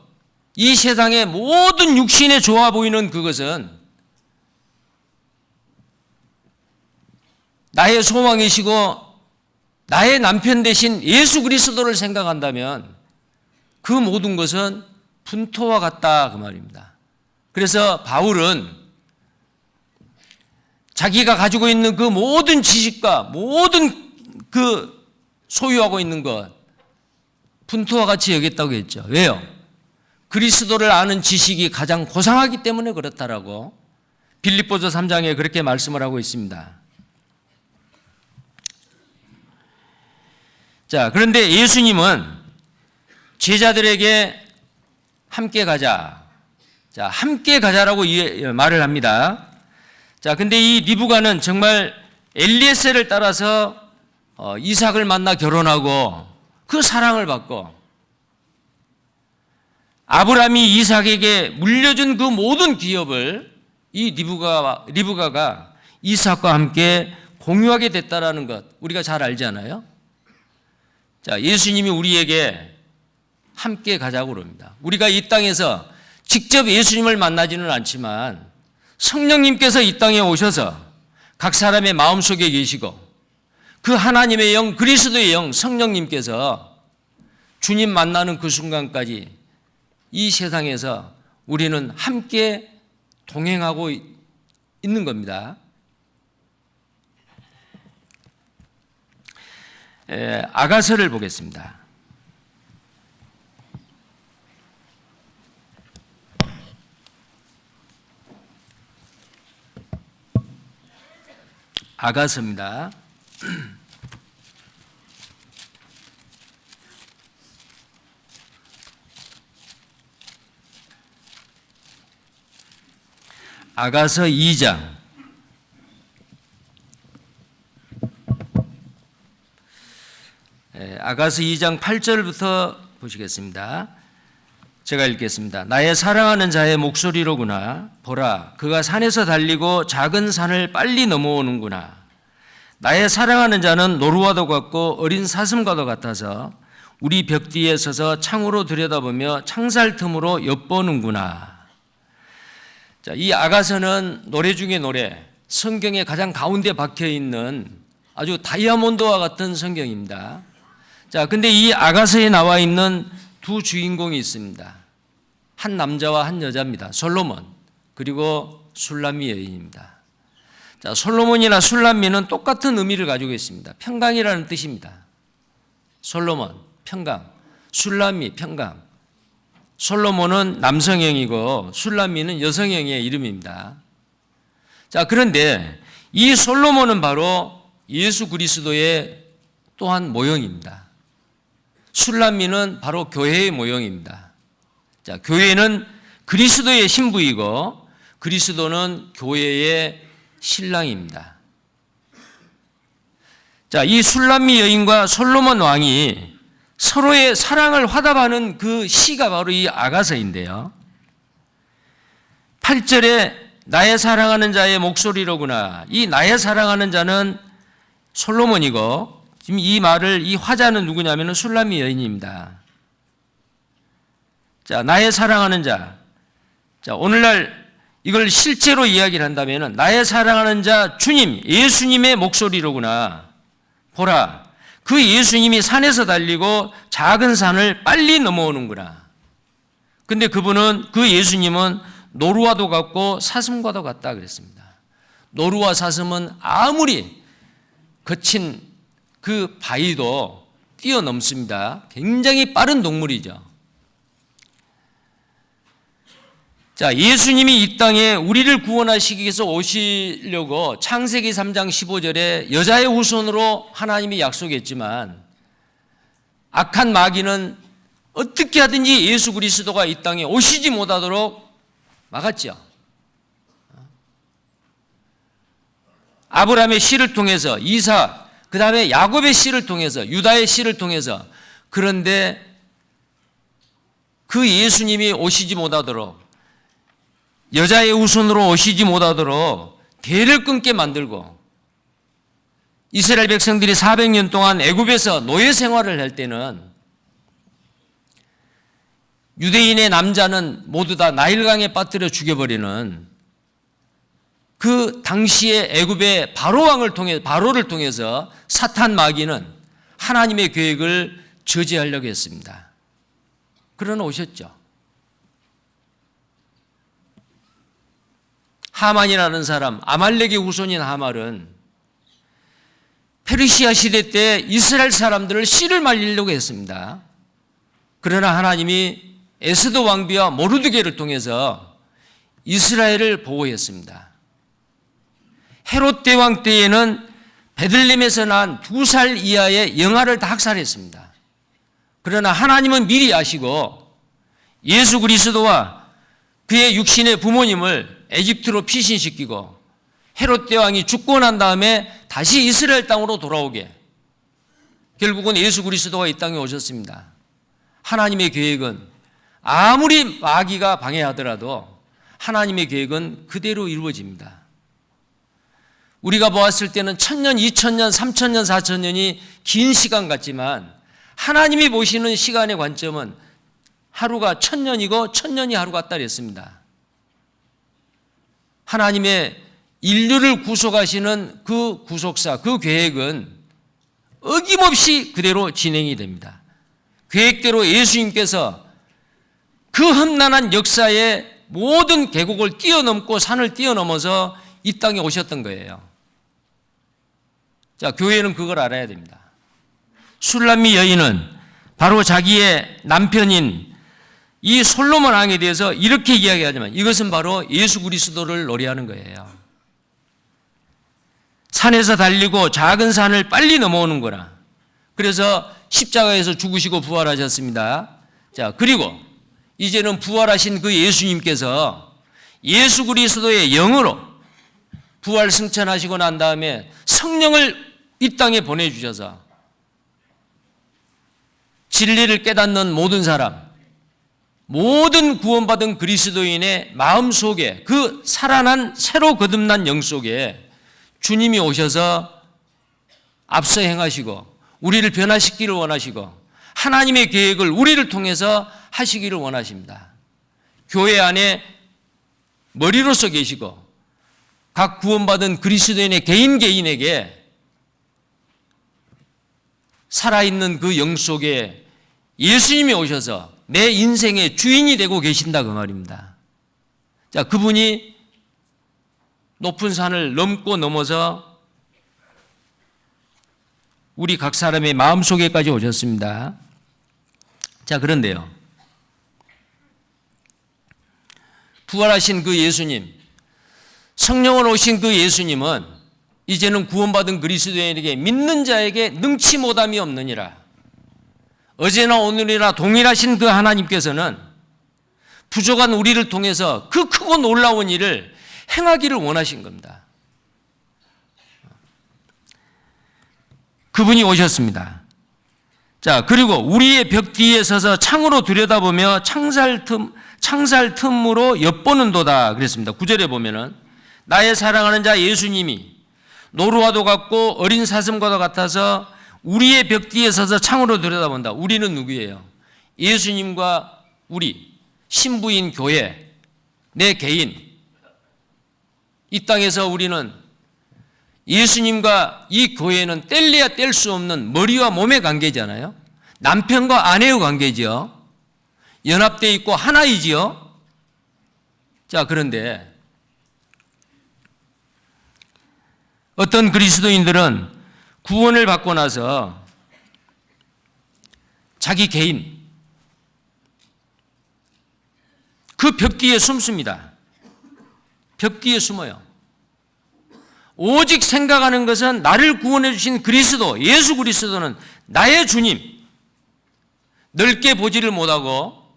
이 세상의 모든 육신에 좋아 보이는 그것은 나의 소망이시고 나의 남편 대신 예수 그리스도를 생각한다면 그 모든 것은 분토와 같다 그 말입니다. 그래서 바울은 자기가 가지고 있는 그 모든 지식과 모든 그 소유하고 있는 것 분토와 같이 여겼다고 했죠. 왜요? 그리스도를 아는 지식이 가장 고상하기 때문에 그렇다라고 빌립보서 3장에 그렇게 말씀을 하고 있습니다. 자, 그런데 예수님은 제자들에게 함께 가자. 자, 함께 가자라고 말을 합니다. 자, 근데 이 리브가는 정말 엘리에셀을 따라서 이삭을 만나 결혼하고 그 사랑을 받고 아브라함이 이삭에게 물려준 그 모든 기업을 이 리브가가 이삭과 함께 공유하게 됐다라는 것 우리가 잘 알잖아요. 자, 예수님이 우리에게 함께 가자고 그럽니다. 우리가 이 땅에서 직접 예수님을 만나지는 않지만 성령님께서 이 땅에 오셔서 각 사람의 마음속에 계시고 그 하나님의 영, 그리스도의 영, 성령님께서 주님 만나는 그 순간까지 이 세상에서 우리는 함께 동행하고 있는 겁니다. 아가서를 보겠습니다. 아가서입니다. 아가서 2장. 아가서 2장 8절부터 보시겠습니다. 제가 읽겠습니다. 나의 사랑하는 자의 목소리로구나. 보라, 그가 산에서 달리고 작은 산을 빨리 넘어오는구나. 나의 사랑하는 자는 노루와도 같고 어린 사슴과도 같아서 우리 벽 뒤에 서서 창으로 들여다보며 창살 틈으로 엿보는구나. 자, 이 아가서는 노래 중에 노래, 성경의 가장 가운데 박혀 있는 아주 다이아몬드와 같은 성경입니다. 자, 근데 이 아가서에 나와 있는 두 주인공이 있습니다. 한 남자와 한 여자입니다. 솔로몬 그리고 술람미 여인입니다. 자, 솔로몬이나 술람미는 똑같은 의미를 가지고 있습니다. 평강이라는 뜻입니다. 솔로몬, 평강, 술람미, 평강. 솔로몬은 남성형이고 술람미는 여성형의 이름입니다. 자, 그런데 이 솔로몬은 바로 예수 그리스도의 또한 모형입니다. 술람미는 바로 교회의 모형입니다. 자, 교회는 그리스도의 신부이고 그리스도는 교회의 신랑입니다. 자, 이 술람미 여인과 솔로몬 왕이 서로의 사랑을 화답하는 그 시가 바로 이 아가서인데요. 8절에 나의 사랑하는 자의 목소리로구나. 이 나의 사랑하는 자는 솔로몬이고 지금 이 말을 이 화자는 누구냐면 술람미 여인입니다. 자, 나의 사랑하는 자. 자, 오늘날 이걸 실제로 이야기를 한다면 나의 사랑하는 자 주님, 예수님의 목소리로구나. 보라, 그 예수님이 산에서 달리고 작은 산을 빨리 넘어오는구나. 근데 그분은, 그 예수님은 노루와도 같고 사슴과도 같다 그랬습니다. 노루와 사슴은 아무리 거친 그 바위도 뛰어넘습니다. 굉장히 빠른 동물이죠. 자, 예수님이 이 땅에 우리를 구원하시기 위해서 오시려고 창세기 3장 15절에 여자의 후손으로 하나님이 약속했지만 악한 마귀는 어떻게 하든지 예수 그리스도가 이 땅에 오시지 못하도록 막았죠. 아브라함의 씨를 통해서 이삭, 그 다음에 야곱의 씨를 통해서, 유다의 씨를 통해서. 그런데 그 예수님이 오시지 못하도록, 여자의 후손으로 오시지 못하도록 대를 끊게 만들고, 이스라엘 백성들이 400년 동안 애굽에서 노예 생활을 할 때는 유대인의 남자는 모두 다 나일강에 빠뜨려 죽여버리는 그 당시의 애굽의 바로를 통해서 사탄 마귀는 하나님의 계획을 저지하려고 했습니다. 그러나 오셨죠. 하만이라는 사람, 아말렉의 후손인 하말은 페르시아 시대 때 이스라엘 사람들을 씨를 말리려고 했습니다. 그러나 하나님이 에스더 왕비와 모르드게를 통해서 이스라엘을 보호했습니다. 헤롯 대왕 때에는 베들레헴에서 난 2살 이하의 영아를 다 학살했습니다. 그러나 하나님은 미리 아시고 예수 그리스도와 그의 육신의 부모님을 에집트로 피신시키고 헤롯 대왕이 죽고 난 다음에 다시 이스라엘 땅으로 돌아오게, 결국은 예수 그리스도가 이 땅에 오셨습니다. 하나님의 계획은 아무리 마귀가 방해하더라도 하나님의 계획은 그대로 이루어집니다. 우리가 보았을 때는 1000년, 2000년, 3000년, 4000년이 긴 시간 같지만 하나님이 보시는 시간의 관점은 하루가 1000년이고 1000년이 하루 같다 그랬습니다. 하나님의 인류를 구속하시는 그 구속사, 그 계획은 어김없이 그대로 진행이 됩니다. 계획대로 예수님께서 그 험난한 역사의 모든 계곡을 뛰어넘고 산을 뛰어넘어서 이 땅에 오셨던 거예요. 자, 교회는 그걸 알아야 됩니다. 술람미 여인은 바로 자기의 남편인 이 솔로몬 왕에 대해서 이렇게 이야기하지만 이것은 바로 예수 그리스도를 노래하는 거예요. 산에서 달리고 작은 산을 빨리 넘어오는 거라. 그래서 십자가에서 죽으시고 부활하셨습니다. 자, 그리고 이제는 부활하신 그 예수님께서 예수 그리스도의 영으로 부활 승천하시고 난 다음에 성령을 이 땅에 보내주셔서 진리를 깨닫는 모든 사람, 모든 구원받은 그리스도인의 마음속에, 그 살아난 새로 거듭난 영 속에 주님이 오셔서 앞서 행하시고 우리를 변화시키기를 원하시고 하나님의 계획을 우리를 통해서 하시기를 원하십니다. 교회 안에 머리로서 계시고 각 구원받은 그리스도인의 개인에게 살아있는 그 영 속에 예수님이 오셔서 내 인생의 주인이 되고 계신다 그 말입니다. 자, 그분이 높은 산을 넘고 넘어서 우리 각 사람의 마음속에까지 오셨습니다. 자, 그런데요, 부활하신 그 예수님, 성령으로 오신 그 예수님은 이제는 구원받은 그리스도인에게 믿는 자에게 능치 못함이 없느니라. 어제나 오늘이나 동일하신 그 하나님께서는 부족한 우리를 통해서 그 크고 놀라운 일을 행하기를 원하신 겁니다. 그분이 오셨습니다. 자, 그리고 우리의 벽 뒤에 서서 창으로 들여다보며 창살 틈으로 엿보는도다 그랬습니다. 9절에 보면은 나의 사랑하는 자 예수님이 노루와도 같고 어린 사슴과도 같아서 우리의 벽 뒤에 서서 창으로 들여다본다. 우리는 누구예요? 예수님과 우리, 신부인 교회, 내 개인. 이 땅에서 우리는 예수님과 이 교회는 뗄래야 뗄 수 없는 머리와 몸의 관계잖아요. 남편과 아내의 관계지요. 연합되어 있고 하나이지요. 자, 그런데 어떤 그리스도인들은 구원을 받고 나서 자기 개인 그 벽 뒤에 숨습니다. 벽 뒤에 숨어요. 오직 생각하는 것은 나를 구원해 주신 그리스도, 예수 그리스도는 나의 주님. 넓게 보지를 못하고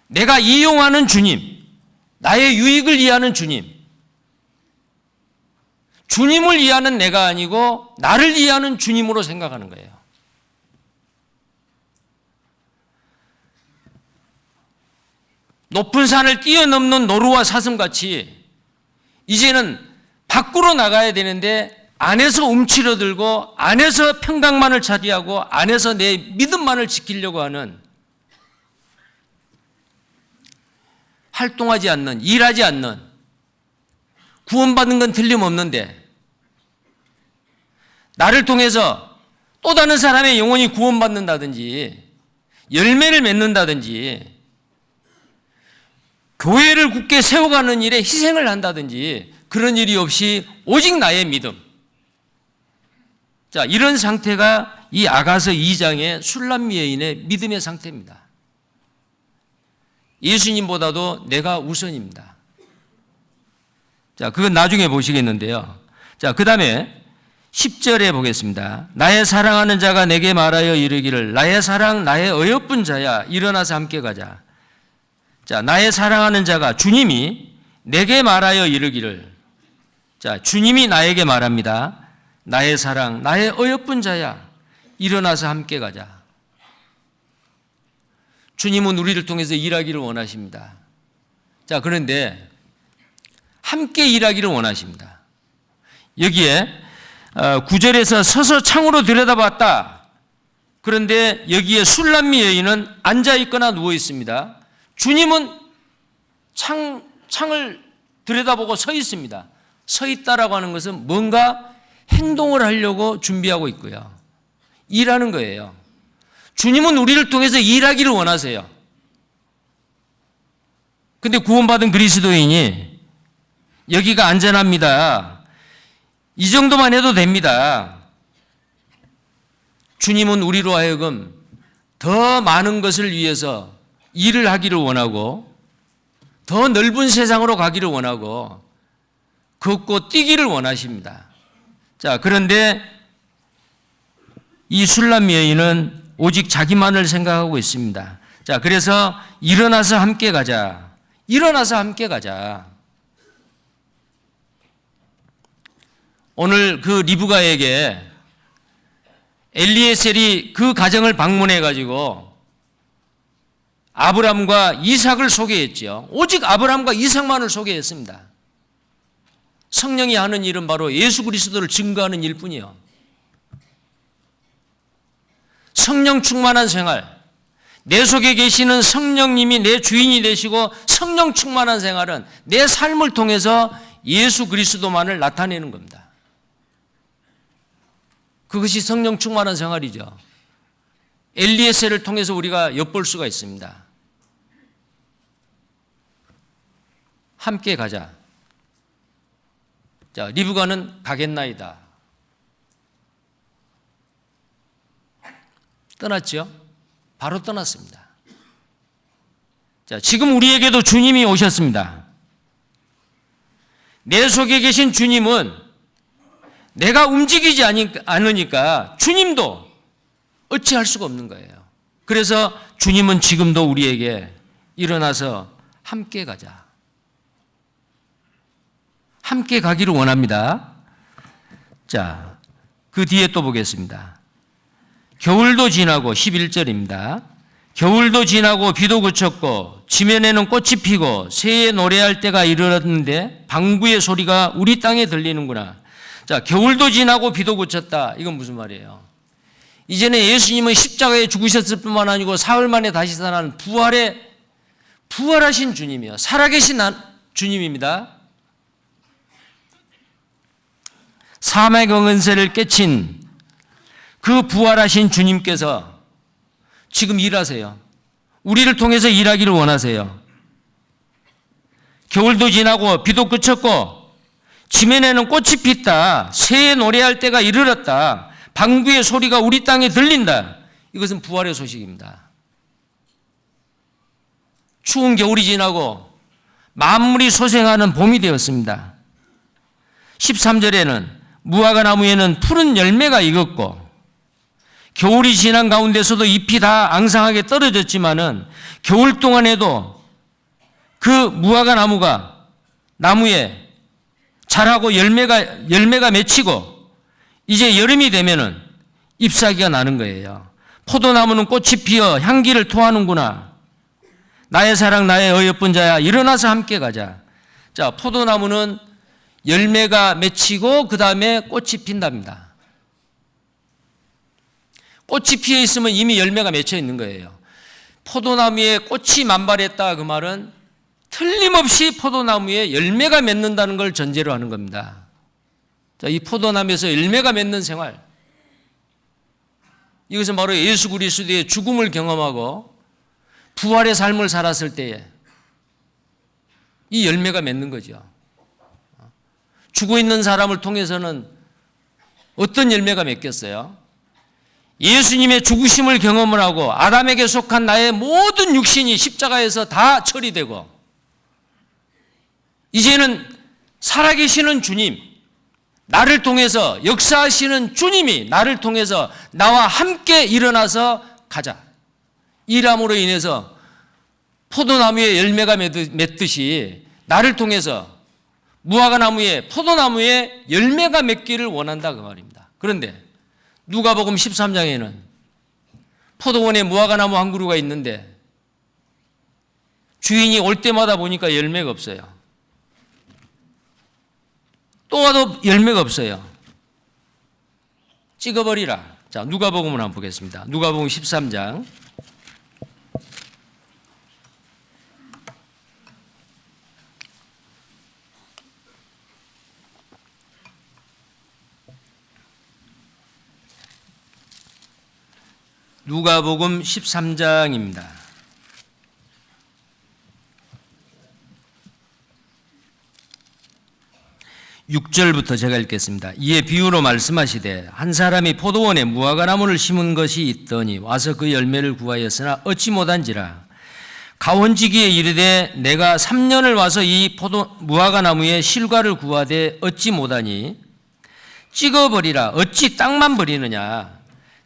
내가 이용하는 주님, 나의 유익을 위하는 주님, 주님을 위하는 내가 아니고 나를 위하는 주님으로 생각하는 거예요. 높은 산을 뛰어넘는 노루와 사슴같이 이제는 밖으로 나가야 되는데 안에서 움츠러들고 안에서 평강만을 차지하고 안에서 내 믿음만을 지키려고 하는, 활동하지 않는, 일하지 않는, 구원받는 건 틀림없는데 나를 통해서 또 다른 사람의 영혼이 구원받는다든지 열매를 맺는다든지 교회를 굳게 세워가는 일에 희생을 한다든지 그런 일이 없이 오직 나의 믿음. 자, 이런 상태가 이 아가서 2장의 술람미 여인의 믿음의 상태입니다. 예수님보다도 내가 우선입니다. 자, 그건 나중에 보시겠는데요. 자, 그 다음에 10절에 보겠습니다. 나의 사랑하는 자가 내게 말하여 이르기를 나의 사랑 나의 어여쁜 자야 일어나서 함께 가자. 자, 나의 사랑하는 자가 주님이 내게 말하여 이르기를, 자, 주님이 나에게 말합니다. 나의 사랑 나의 어여쁜 자야 일어나서 함께 가자. 주님은 우리를 통해서 일하기를 원하십니다. 자, 그런데 함께 일하기를 원하십니다. 여기에 9절에서 서서 창으로 들여다봤다. 그런데 여기에 술람미 여인은 앉아 있거나 누워 있습니다. 주님은 창을 들여다보고 서 있습니다. 서 있다라고 하는 것은 뭔가 행동을 하려고 준비하고 있고요. 일하는 거예요. 주님은 우리를 통해서 일하기를 원하세요. 근데 구원받은 그리스도인이 여기가 안전합니다. 이 정도만 해도 됩니다. 주님은 우리로 하여금 더 많은 것을 위해서 일을 하기를 원하고 더 넓은 세상으로 가기를 원하고 걷고 뛰기를 원하십니다. 자, 그런데 이 술람미 여인은 오직 자기만을 생각하고 있습니다. 자, 그래서 일어나서 함께 가자. 일어나서 함께 가자. 오늘 그 리브가에게 엘리에셀이 그 가정을 방문해 가지고 아브람과 이삭을 소개했죠. 오직 아브람과 이삭만을 소개했습니다. 성령이 하는 일은 바로 예수 그리스도를 증거하는 일뿐이요. 성령 충만한 생활, 내 속에 계시는 성령님이 내 주인이 되시고 성령 충만한 생활은 내 삶을 통해서 예수 그리스도만을 나타내는 겁니다. 그것이 성령 충만한 생활이죠. 엘리에셀을 통해서 우리가 엿볼 수가 있습니다. 함께 가자. 자, 리브가는 가겠나이다. 떠났죠? 바로 떠났습니다. 자, 지금 우리에게도 주님이 오셨습니다. 내 속에 계신 주님은 내가 움직이지 않으니까 주님도 어찌할 수가 없는 거예요. 그래서 주님은 지금도 우리에게 일어나서 함께 가자, 함께 가기를 원합니다. 자, 그 뒤에 또 보겠습니다. 겨울도 지나고 11절입니다. 겨울도 지나고 비도 그쳤고 지면에는 꽃이 피고 새에 노래할 때가 이르렀는데 방구의 소리가 우리 땅에 들리는구나. 자, 겨울도 지나고 비도 그쳤다. 이건 무슨 말이에요? 이제는 예수님은 십자가에 죽으셨을 뿐만 아니고 사흘 만에 다시 살아난 부활하신 주님이요, 살아계신 주님입니다. 사망의 권세를 깨친 그 부활하신 주님께서 지금 일하세요. 우리를 통해서 일하기를 원하세요. 겨울도 지나고 비도 그쳤고 지면에는 꽃이 폈다. 새에 노래할 때가 이르렀다. 방구의 소리가 우리 땅에 들린다. 이것은 부활의 소식입니다. 추운 겨울이 지나고 만물이 소생하는 봄이 되었습니다. 13절에는 무화과 나무에는 푸른 열매가 익었고 겨울이 지난 가운데서도 잎이 다 앙상하게 떨어졌지만은 겨울 동안에도 그 무화과 나무에 자라고 열매가 맺히고 이제 여름이 되면은 잎사귀가 나는 거예요. 포도나무는 꽃이 피어 향기를 토하는구나. 나의 사랑 나의 어여쁜 자야, 일어나서 함께 가자. 자, 포도나무는 열매가 맺히고 그 다음에 꽃이 핀답니다. 꽃이 피어 있으면 이미 열매가 맺혀 있는 거예요. 포도나무에 꽃이 만발했다, 그 말은 틀림없이 포도나무에 열매가 맺는다는 걸 전제로 하는 겁니다. 자, 이 포도나무에서 열매가 맺는 생활, 이것은 바로 예수 그리스도의 죽음을 경험하고 부활의 삶을 살았을 때에 이 열매가 맺는 거죠. 죽어 있는 사람을 통해서는 어떤 열매가 맺겠어요? 예수님의 죽으심을 경험을 하고 아담에게 속한 나의 모든 육신이 십자가에서 다 처리되고 이제는 살아계시는 주님, 나를 통해서 역사하시는 주님이 나를 통해서 나와 함께 일어나서 가자. 일함으로 인해서 포도나무에 열매가 맺듯이 나를 통해서 무화과 나무에 포도나무에 열매가 맺기를 원한다, 그 말입니다. 그런데 누가복음 13장에는 포도원에 무화과 나무 한 그루가 있는데 주인이 올 때마다 보니까 열매가 없어요. 또 와도 열매가 없어요. 찍어버리라. 자, 누가복음을 한번 보겠습니다. 누가복음 13장. 누가복음 13장입니다. 6절부터 제가 읽겠습니다. 이에 비유로 말씀하시되 한 사람이 포도원에 무화과 나무를 심은 것이 있더니 와서 그 열매를 구하였으나 얻지 못한지라. 가원지기에 이르되 내가 3년을 와서 이 무화과 나무에 실과를 구하되 얻지 못하니 찍어버리라. 어찌 땅만 버리느냐.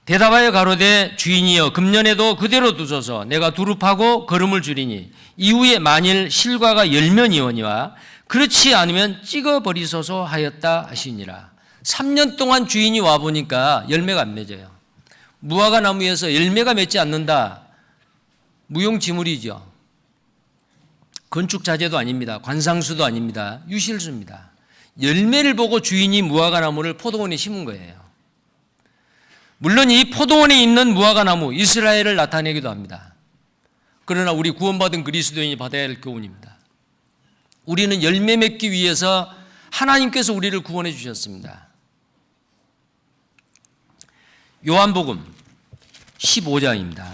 대답하여 가로되 주인이여 금년에도 그대로 두소서. 내가 두릅하고 거름을 줄이니 이후에 만일 실과가 열면이오니와 그렇지 않으면 찍어버리소서 하였다 하시니라. 3년 동안 주인이 와보니까 열매가 안 맺어요. 무화과 나무에서 열매가 맺지 않는다. 무용지물이죠. 건축자재도 아닙니다. 관상수도 아닙니다. 유실수입니다. 열매를 보고 주인이 무화과 나무를 포도원에 심은 거예요. 물론 이 포도원에 있는 무화과 나무 이스라엘을 나타내기도 합니다. 그러나 우리 구원받은 그리스도인이 받아야 할 교훈입니다. 우리는 열매 맺기 위해서 하나님께서 우리를 구원해 주셨습니다. 요한복음 15장입니다.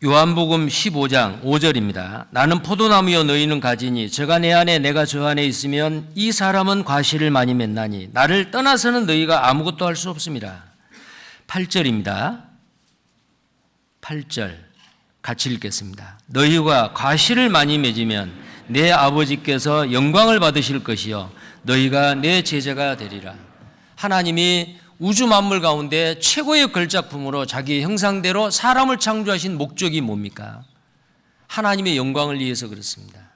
요한복음 15장 5절입니다. 나는 포도나무여 너희는 가지니 저가 내 안에 내가 저 안에 있으면 이 사람은 과실을 많이 맺나니 나를 떠나서는 너희가 아무것도 할 수 없습니다. 8절입니다. 8절 같이 읽겠습니다. 너희가 과실을 많이 맺으면 내 아버지께서 영광을 받으실 것이요 너희가 내 제자가 되리라. 하나님이 우주 만물 가운데 최고의 걸작품으로 자기 형상대로 사람을 창조하신 목적이 뭡니까? 하나님의 영광을 위해서 그렇습니다.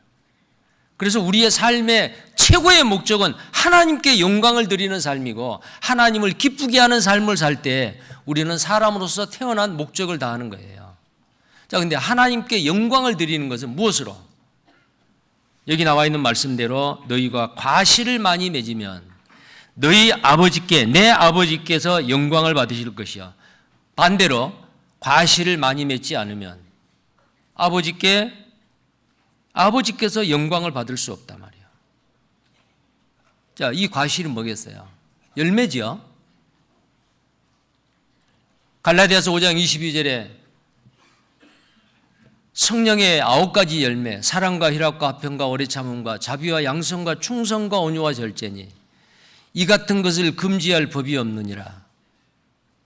그래서 우리의 삶의 최고의 목적은 하나님께 영광을 드리는 삶이고 하나님을 기쁘게 하는 삶을 살 때 우리는 사람으로서 태어난 목적을 다하는 거예요. 자, 근데 하나님께 영광을 드리는 것은 무엇으로? 여기 나와 있는 말씀대로 너희가 과실을 많이 맺으면 너희 아버지께 내 아버지께서 영광을 받으실 것이요 반대로 과실을 많이 맺지 않으면 아버지께서 영광을 받을 수 없단 말이에요. 자, 이 과실은 뭐겠어요? 열매지요. 갈라디아서 5장 22절에 성령의 9가지 열매, 사랑과 희락과 화평과 오래 참음과 자비와 양성과 충성과 온유와 절제니 이 같은 것을 금지할 법이 없느니라.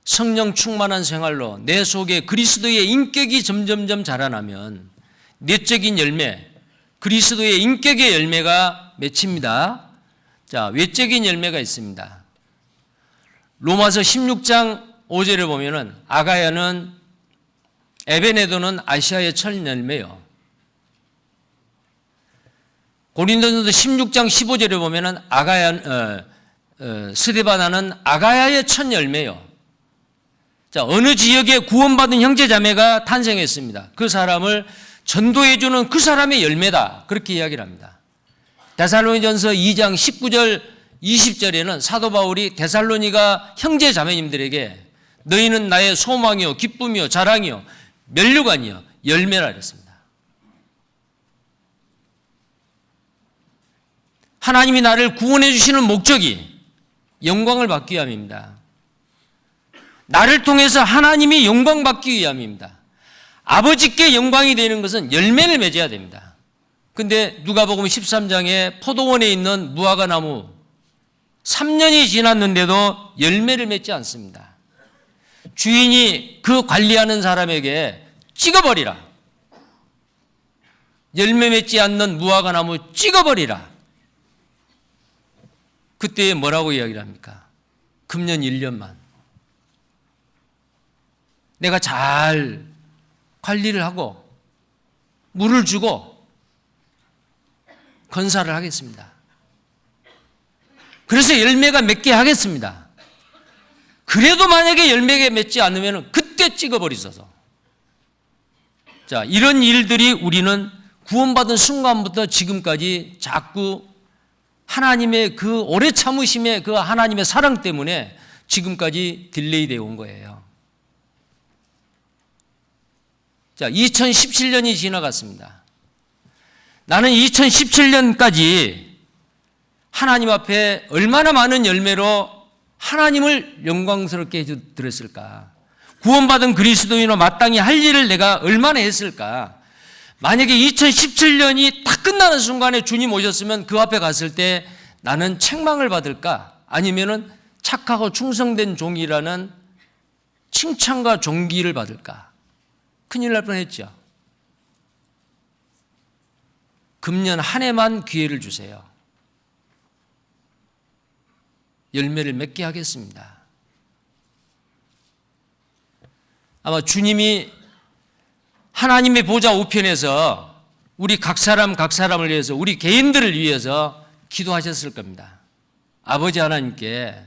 성령 충만한 생활로 내 속에 그리스도의 인격이 점점점 자라나면 내적인 열매, 그리스도의 인격의 열매가 맺힙니다. 자, 외적인 열매가 있습니다. 로마서 16장 5절에 보면은 아가야는 에베네도는 아시아의 첫 열매요. 고린도전서 16장 15절에 보면은 스데바나는 아가야의 첫 열매요. 자, 어느 지역에 구원받은 형제자매가 탄생했습니다. 그 사람을 전도해주는 그 사람의 열매다. 그렇게 이야기를 합니다. 데살로니전서 2장 19절 20절에는 사도 바울이 데살로니가 형제자매님들에게 너희는 나의 소망이요 기쁨이요 자랑이요 면류관이요 열매라 그랬습니다. 하나님이 나를 구원해 주시는 목적이 영광을 받기 위함입니다. 나를 통해서 하나님이 영광 받기 위함입니다. 아버지께 영광이 되는 것은 열매를 맺어야 됩니다. 근데 누가복음 13장에 포도원에 있는 무화과 나무 3년이 지났는데도 열매를 맺지 않습니다. 주인이 그 관리하는 사람에게 찍어버리라. 열매 맺지 않는 무화과 나무 찍어버리라. 그때 뭐라고 이야기를 합니까? 금년 1년만 내가 잘 관리를 하고 물을 주고 건사를 하겠습니다. 그래서 열매가 맺게 하겠습니다. 그래도 만약에 열매가 맺지 않으면 그때 찍어버리소서. 자, 이런 일들이 우리는 구원받은 순간부터 지금까지 자꾸 하나님의 그 오래 참으심의 그 하나님의 사랑 때문에 지금까지 딜레이 되어 온 거예요. 자, 2017년이 지나갔습니다. 나는 2017년까지 하나님 앞에 얼마나 많은 열매로 하나님을 영광스럽게 해드렸을까? 구원받은 그리스도인으로 마땅히 할 일을 내가 얼마나 했을까? 만약에 2017년이 다 끝나는 순간에 주님 오셨으면 그 앞에 갔을 때 나는 책망을 받을까? 아니면은 착하고 충성된 종이라는 칭찬과 존귀를 받을까? 큰일 날 뻔했죠. 금년 한 해만 기회를 주세요. 열매를 맺게 하겠습니다. 아마 주님이 하나님의 보좌 우편에서 우리 각 사람을 위해서 우리 개인들을 위해서 기도하셨을 겁니다. 아버지 하나님께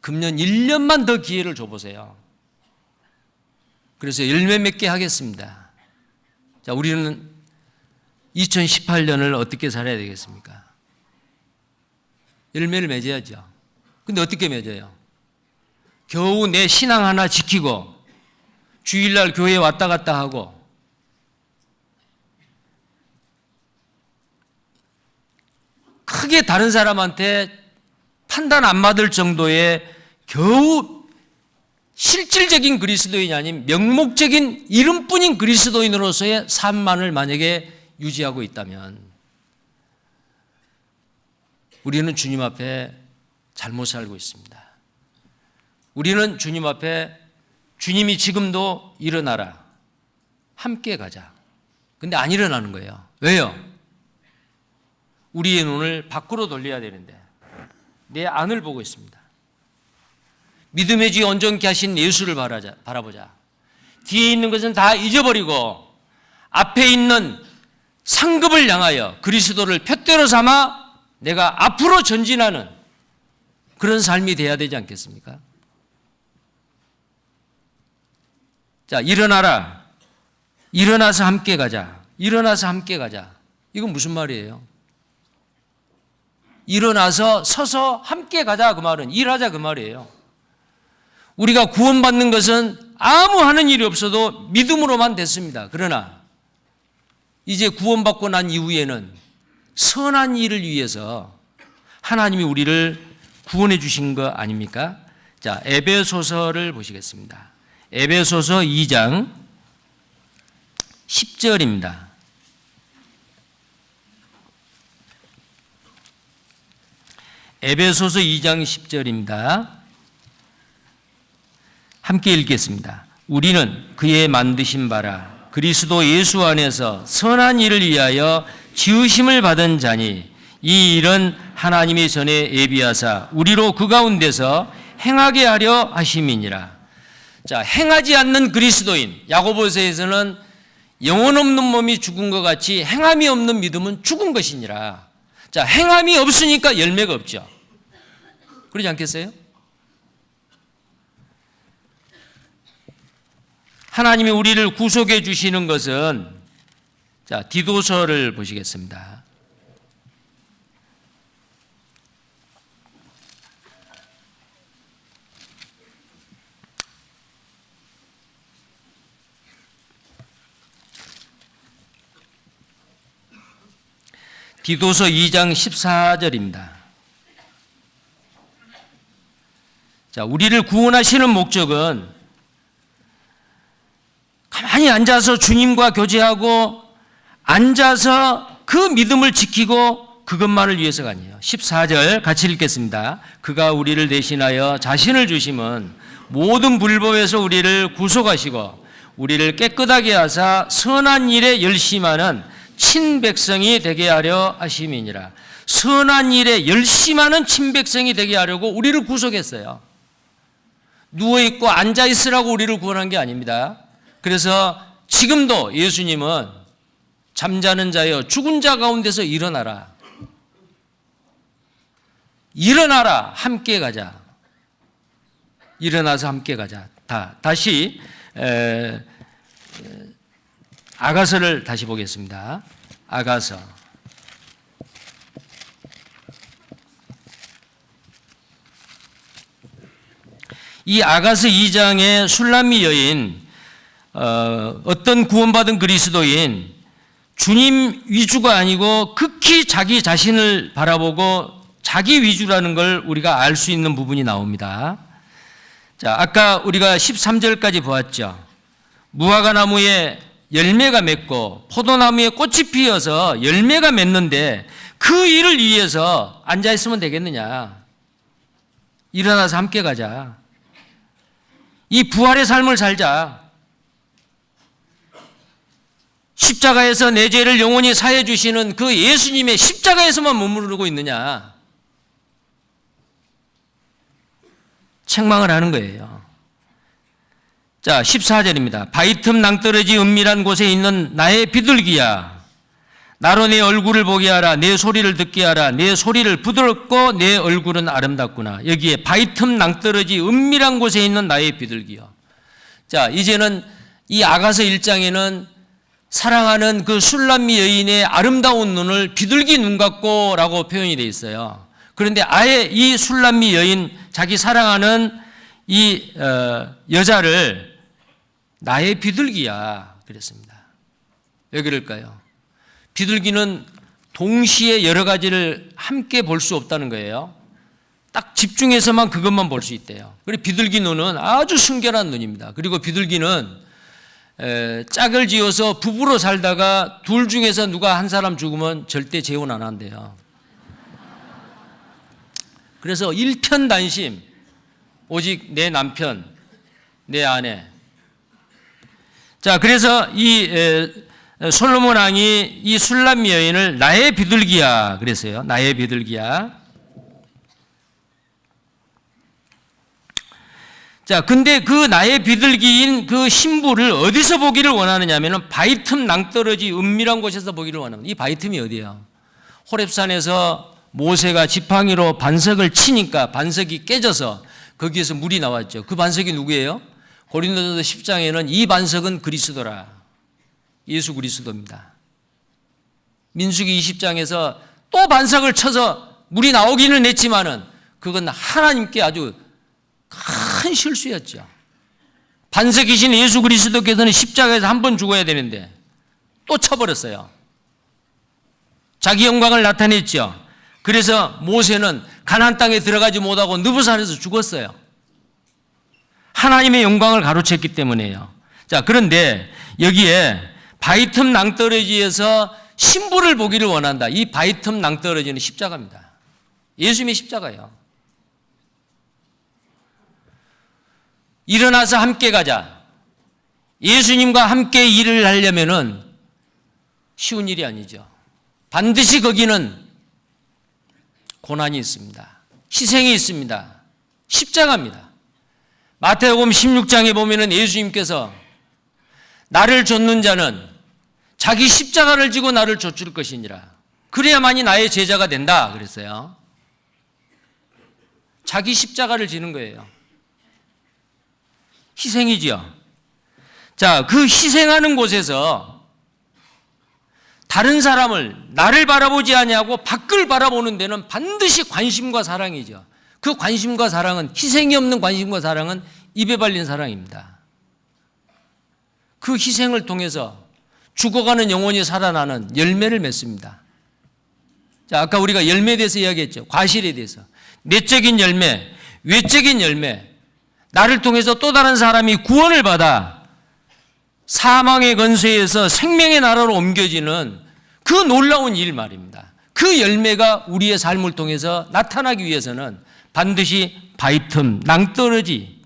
금년 1년만 더 기회를 줘보세요. 그래서 열매 맺게 하겠습니다. 자, 우리는 2018년을 어떻게 살아야 되겠습니까? 열매를 맺어야죠. 근데 어떻게 맺어요? 겨우 내 신앙 하나 지키고 주일날 교회에 왔다 갔다 하고 크게 다른 사람한테 판단 안 받을 정도의 겨우 실질적인 그리스도인이 아닌 명목적인 이름뿐인 그리스도인으로서의 삶만을 만약에 유지하고 있다면 우리는 주님 앞에 잘못 살고 있습니다. 우리는 주님 앞에 주님이 지금도 일어나라, 함께 가자. 근데 안 일어나는 거예요. 왜요? 우리의 눈을 밖으로 돌려야 되는데 내 안을 보고 있습니다. 믿음의 주 온전케 하신 예수를 바라보자. 뒤에 있는 것은 다 잊어버리고 앞에 있는 상급을 향하여 그리스도를 푯대로 삼아 내가 앞으로 전진하는 그런 삶이 돼야 되지 않겠습니까? 자, 일어나라. 일어나서 함께 가자. 일어나서 함께 가자. 이건 무슨 말이에요? 일어나서 서서 함께 가자 그 말은 일하자 그 말이에요. 우리가 구원받는 것은 아무 하는 일이 없어도 믿음으로만 됐습니다. 그러나 이제 구원받고 난 이후에는 선한 일을 위해서 하나님이 우리를 구원해 주신 거 아닙니까? 자, 에베소서를 보시겠습니다. 에베소서 2장 10절입니다. 에베소서 2장 10절입니다. 함께 읽겠습니다. 우리는 그의 만드신 바라 그리스도 예수 안에서 선한 일을 위하여 지으심을 받은 자니 이 일은 하나님이 전에 예비하사 우리로 그 가운데서 행하게 하려 하심이니라. 자, 행하지 않는 그리스도인, 야고보서에서는 영혼 없는 몸이 죽은 것 같이 행함이 없는 믿음은 죽은 것이니라. 자, 행함이 없으니까 열매가 없죠. 그러지 않겠어요? 하나님이 우리를 구속해 주시는 것은, 자, 디도서를 보시겠습니다. 디도서 2장 14절입니다. 자, 우리를 구원하시는 목적은 가만히 앉아서 주님과 교제하고 앉아서 그 믿음을 지키고 그것만을 위해서가 아니에요. 14절 같이 읽겠습니다. 그가 우리를 대신하여 자신을 주심은 모든 불법에서 우리를 구속하시고 우리를 깨끗하게 하사 선한 일에 열심하는 친백성이 되게 하려 하심이니라. 선한 일에 열심하는 친백성이 되게 하려고 우리를 구속했어요. 누워있고 앉아있으라고 우리를 구원한 게 아닙니다. 그래서 지금도 예수님은 잠자는 자여 죽은 자 가운데서 일어나라. 일어나라. 함께 가자. 일어나서 함께 가자. 다시 아가서를 다시 보겠습니다. 아가서. 이 아가서 2장의 술람미 여인, 어떤 구원받은 그리스도인, 주님 위주가 아니고 극히 자기 자신을 바라보고 자기 위주라는 걸 우리가 알 수 있는 부분이 나옵니다. 자, 아까 우리가 13절까지 보았죠. 무화과 나무에 열매가 맺고 포도나무에 꽃이 피어서 열매가 맺는데 그 일을 위해서 앉아있으면 되겠느냐. 일어나서 함께 가자. 이 부활의 삶을 살자. 십자가에서 내 죄를 영원히 사해 주시는 그 예수님의 십자가에서만 머무르고 있느냐. 책망을 하는 거예요. 자, 14절입니다. 바위틈 낭떠러지 은밀한 곳에 있는 나의 비둘기야. 나로 내 얼굴을 보게 하라. 내 소리를 듣게 하라. 내 소리를 부드럽고 내 얼굴은 아름답구나. 여기에 바위틈 낭떠러지 은밀한 곳에 있는 나의 비둘기요. 자, 이제는 이 아가서 1장에는 사랑하는 그 술람미 여인의 아름다운 눈을 비둘기 눈 같고라고 표현이 되어 있어요. 그런데 아예 이 술람미 여인, 자기 사랑하는 이 여자를 나의 비둘기야 그랬습니다. 왜 그럴까요? 비둘기는 동시에 여러 가지를 함께 볼 수 없다는 거예요. 딱 집중해서만 그것만 볼 수 있대요. 그리고 비둘기 눈은 아주 순결한 눈입니다. 그리고 비둘기는 짝을 지어서 부부로 살다가 둘 중에서 누가 한 사람 죽으면 절대 재혼 안 한대요. 그래서 일편단심, 오직 내 남편, 내 아내. 자, 그래서 이 솔로몬 왕이 이 술람 여인을 나의 비둘기야 그랬어요. 나의 비둘기야. 자, 근데 그 나의 비둘기인 그 신부를 어디서 보기를 원하느냐 하면 바위 틈 낭떠러지 은밀한 곳에서 보기를 원합니다. 이 바위 틈이 어디예요? 호렙산에서 모세가 지팡이로 반석을 치니까 반석이 깨져서 거기에서 물이 나왔죠. 그 반석이 누구예요? 고린도전서 10장에는 이 반석은 그리스도라. 예수 그리스도입니다. 민수기 20장에서 또 반석을 쳐서 물이 나오기는 했지만은 그건 하나님께 아주 큰 실수였죠. 반석이신 예수 그리스도께서는 십자가에서 한 번 죽어야 되는데 또 쳐버렸어요. 자기 영광을 나타냈죠. 그래서 모세는 가나안 땅에 들어가지 못하고 느부산에서 죽었어요. 하나님의 영광을 가로챘기 때문에요. 자, 그런데 여기에 바위틈 낭떠러지에서 신부를 보기를 원한다. 이 바위틈 낭떠러지는 십자가입니다. 예수님의 십자가예요. 일어나서 함께 가자. 예수님과 함께 일을 하려면은 쉬운 일이 아니죠. 반드시 거기는 고난이 있습니다. 희생이 있습니다. 십자가입니다. 마태복음 16장에 보면은 예수님께서 나를 좇는 자는 자기 십자가를 지고 나를 좇을 것이니라. 그래야만이 나의 제자가 된다 그랬어요. 자기 십자가를 지는 거예요. 희생이지요. 자, 그 희생하는 곳에서 다른 사람을 나를 바라보지 아니하고 밖을 바라보는 데는 반드시 관심과 사랑이죠. 그 관심과 사랑은 희생이 없는 관심과 사랑은 입에 발린 사랑입니다. 그 희생을 통해서 죽어가는 영혼이 살아나는 열매를 맺습니다. 자, 아까 우리가 열매에 대해서 이야기했죠. 과실에 대해서. 내적인 열매, 외적인 열매. 나를 통해서 또 다른 사람이 구원을 받아 사망의 건세에서 생명의 나라로 옮겨지는 그 놀라운 일 말입니다. 그 열매가 우리의 삶을 통해서 나타나기 위해서는 반드시 바위틈, 낭떠러지,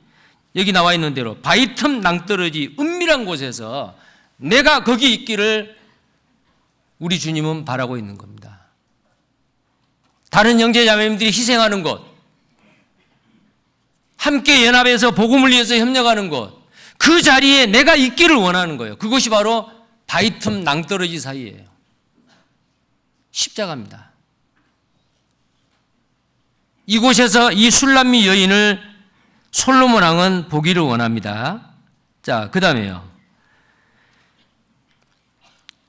여기 나와 있는 대로 바위틈, 낭떠러지, 은밀한 곳에서 내가 거기 있기를 우리 주님은 바라고 있는 겁니다. 다른 형제 자매님들이 희생하는 곳, 함께 연합해서 복음을 위해서 협력하는 곳, 그 자리에 내가 있기를 원하는 거예요. 그것이 바로 바위틈 낭떠러지 사이예요. 십자가입니다. 이곳에서 이 술람미 여인을 솔로몬 왕은 보기를 원합니다. 자, 그 다음에요.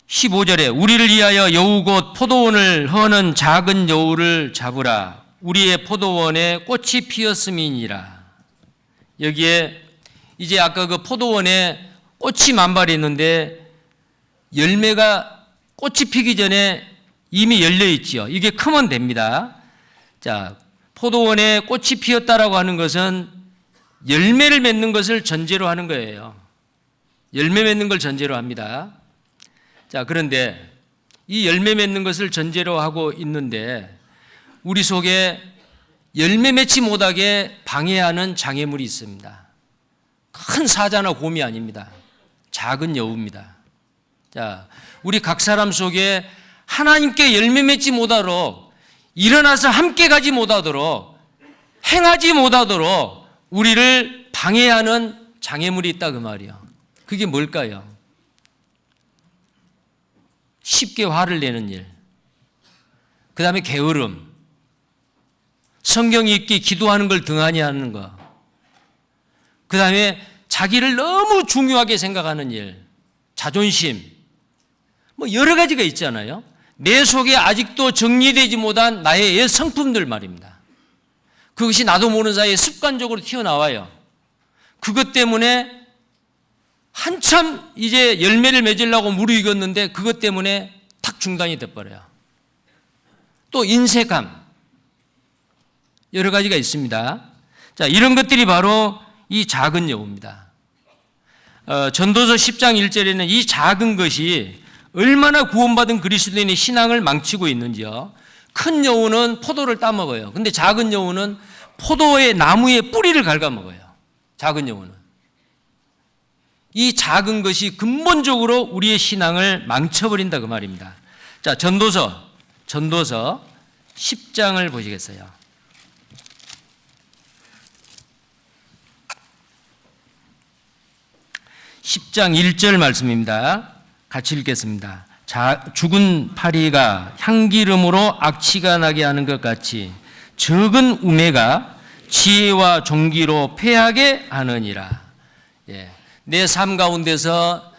15절에 우리를 위하여 여우 곧 포도원을 허는 작은 여우를 잡으라. 우리의 포도원에 꽃이 피었음이니라. 여기에 이제 아까 그 포도원에 꽃이 만발이 있는데 열매가 꽃이 피기 전에 이미 열려 있지요. 이게 크면 됩니다. 자, 포도원에 꽃이 피었다라고 하는 것은 열매를 맺는 것을 전제로 하는 거예요. 열매 맺는 걸 전제로 합니다. 자, 그런데 이 열매 맺는 것을 전제로 하고 있는데 우리 속에 열매 맺지 못하게 방해하는 장애물이 있습니다. 큰 사자나 곰이 아닙니다. 작은 여우입니다. 자, 우리 각 사람 속에 하나님께 열매 맺지 못하도록, 일어나서 함께 가지 못하도록, 행하지 못하도록 우리를 방해하는 장애물이 있다 그 말이요. 그게 뭘까요? 쉽게 화를 내는 일, 그 다음에 게으름, 성경 읽기, 기도하는 걸 등한히 하는 거, 그 다음에 자기를 너무 중요하게 생각하는 일, 자존심, 뭐 여러 가지가 있잖아요. 내 속에 아직도 정리되지 못한 나의 옛 성품들 말입니다. 그것이 나도 모르는 사이에 습관적으로 튀어나와요. 그것 때문에 한참 이제 열매를 맺으려고 무르익었는데 그것 때문에 탁 중단이 돼버려요. 또 인색함. 여러 가지가 있습니다. 자, 이런 것들이 바로 이 작은 여우입니다. 전도서 10장 1절에는 이 작은 것이 얼마나 구원받은 그리스도인의 신앙을 망치고 있는지요. 큰 여우는 포도를 따먹어요. 근데 작은 여우는 포도의 나무의 뿌리를 갉아먹어요. 작은 여우는. 이 작은 것이 근본적으로 우리의 신앙을 망쳐버린다 그 말입니다. 자, 전도서 10장을 보시겠어요? 10장 1절 말씀입니다. 같이 읽겠습니다. 죽은 파리가 향기름으로 악취가 나게 하는 것 같이 적은 우매가 지혜와 종기로 패하게 하느니라. 예. 내 삶 가운데서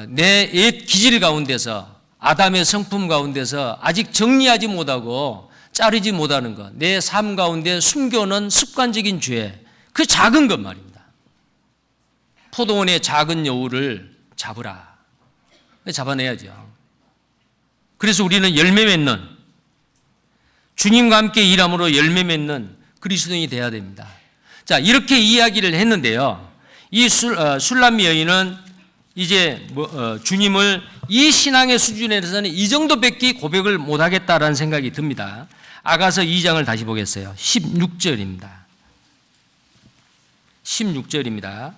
내 옛 기질 가운데서 아담의 성품 가운데서 아직 정리하지 못하고 자르지 못하는 것, 내 삶 가운데 숨겨놓은 습관적인 죄, 그 작은 것 말입니다. 포도원의 작은 여우를 잡으라. 잡아내야죠. 그래서 우리는 열매 맺는, 주님과 함께 일함으로 열매 맺는 그리스도인이 돼야 됩니다. 자, 이렇게 이야기를 했는데요. 이 술람미 여인은 이제 주님을 이 신앙의 수준에서는 이 정도밖에 고백을 못하겠다라는 생각이 듭니다. 아가서 2장을 다시 보겠어요. 16절입니다. 16절입니다.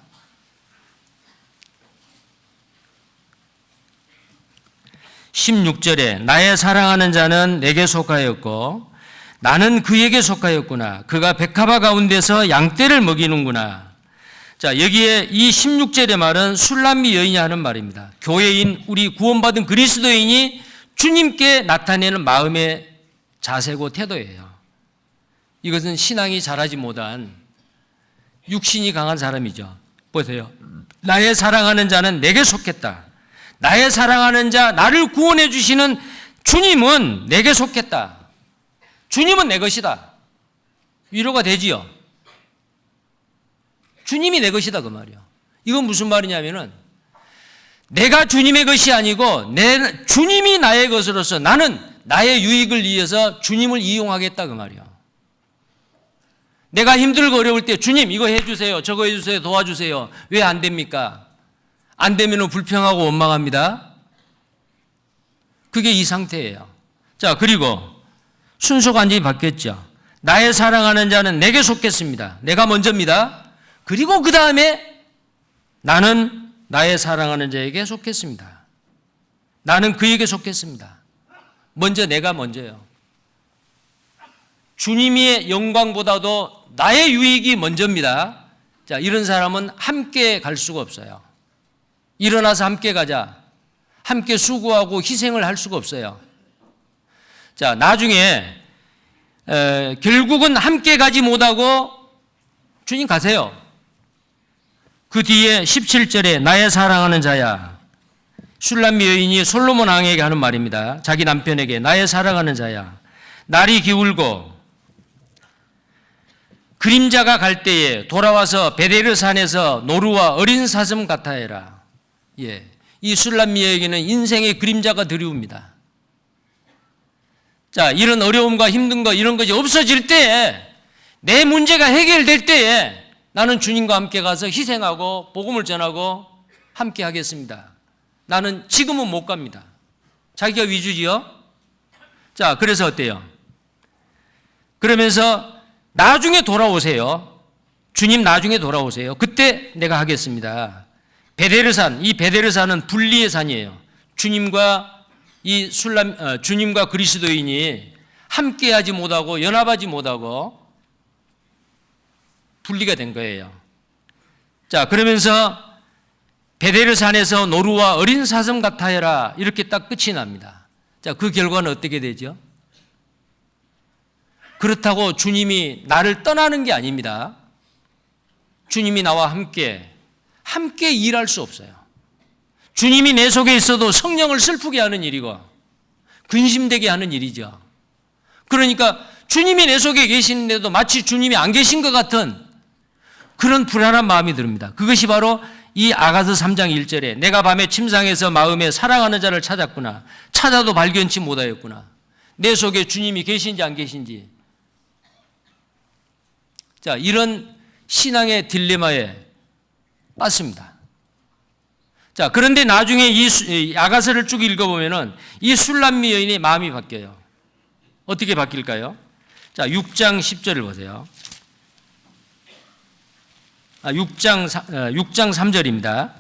16절에 나의 사랑하는 자는 내게 속하였고 나는 그에게 속하였구나. 그가 백합화 가운데서 양떼를 먹이는구나. 자, 여기에 이 16절의 말은 술람미 여인이 하는 말입니다. 교회인 우리 구원받은 그리스도인이 주님께 나타내는 마음의 자세고 태도예요. 이것은 신앙이 자라지 못한 육신이 강한 사람이죠. 보세요. 나의 사랑하는 자는 내게 속했다. 나의 사랑하는 자, 나를 구원해 주시는 주님은 내게 속했다. 주님은 내 것이다. 위로가 되지요. 주님이 내 것이다 그 말이요. 이건 무슨 말이냐면은 내가 주님의 것이 아니고 주님이 나의 것으로서 나는 나의 유익을 위해서 주님을 이용하겠다 그 말이요. 내가 힘들고 어려울 때 주님 이거 해주세요. 저거 해주세요. 도와주세요. 왜 안 됩니까? 안 되면 불평하고 원망합니다. 그게 이 상태예요. 자, 그리고 순서가 완전히 바뀌었죠. 나의 사랑하는 자는 내게 속겠습니다. 내가 먼저입니다. 그리고 그 다음에 나는 나의 사랑하는 자에게 속겠습니다. 나는 그에게 속겠습니다. 먼저 내가 먼저요. 주님의 영광보다도 나의 유익이 먼저입니다. 자, 이런 사람은 함께 갈 수가 없어요. 일어나서 함께 가자. 함께 수고하고 희생을 할 수가 없어요. 자, 나중에 결국은 함께 가지 못하고 주님 가세요. 그 뒤에 17절에 나의 사랑하는 자야. 술람미 여인이 솔로몬 왕에게 하는 말입니다. 자기 남편에게 나의 사랑하는 자야. 날이 기울고 그림자가 갈 때에 돌아와서 베데르 산에서 노루와 어린 사슴 같아 해라. 예, 이 술람미 여인에게는 인생의 그림자가 드리웁니다. 자, 이런 어려움과 힘든 거 이런 것이 없어질 때에 내 문제가 해결될 때에 나는 주님과 함께 가서 희생하고 복음을 전하고 함께 하겠습니다. 나는 지금은 못 갑니다. 자기가 위주지요. 자, 그래서 어때요? 그러면서 나중에 돌아오세요. 주님 나중에 돌아오세요. 그때 내가 하겠습니다. 베데르산, 이 베데르산은 분리의 산이에요. 주님과 주님과 그리스도인이 함께하지 못하고 연합하지 못하고 분리가 된 거예요. 자, 그러면서 베데르산에서 노루와 어린 사슴 같아 해라. 이렇게 딱 끝이 납니다. 자, 그 결과는 어떻게 되죠? 그렇다고 주님이 나를 떠나는 게 아닙니다. 주님이 나와 함께 일할 수 없어요. 주님이 내 속에 있어도 성령을 슬프게 하는 일이고 근심되게 하는 일이죠. 그러니까 주님이 내 속에 계시는데도 마치 주님이 안 계신 것 같은 그런 불안한 마음이 듭니다. 그것이 바로 이 아가서 3장 1절에 내가 밤에 침상에서 마음에 사랑하는 자를 찾았구나. 찾아도 발견치 못하였구나. 내 속에 주님이 계신지 안 계신지 자, 이런 신앙의 딜레마에 빠집니다. 자, 그런데 나중에 이 아가서를 쭉 읽어보면은 이 술람미 여인의 마음이 바뀌어요. 어떻게 바뀔까요? 자, 6장 10절을 보세요. 6장 3절입니다.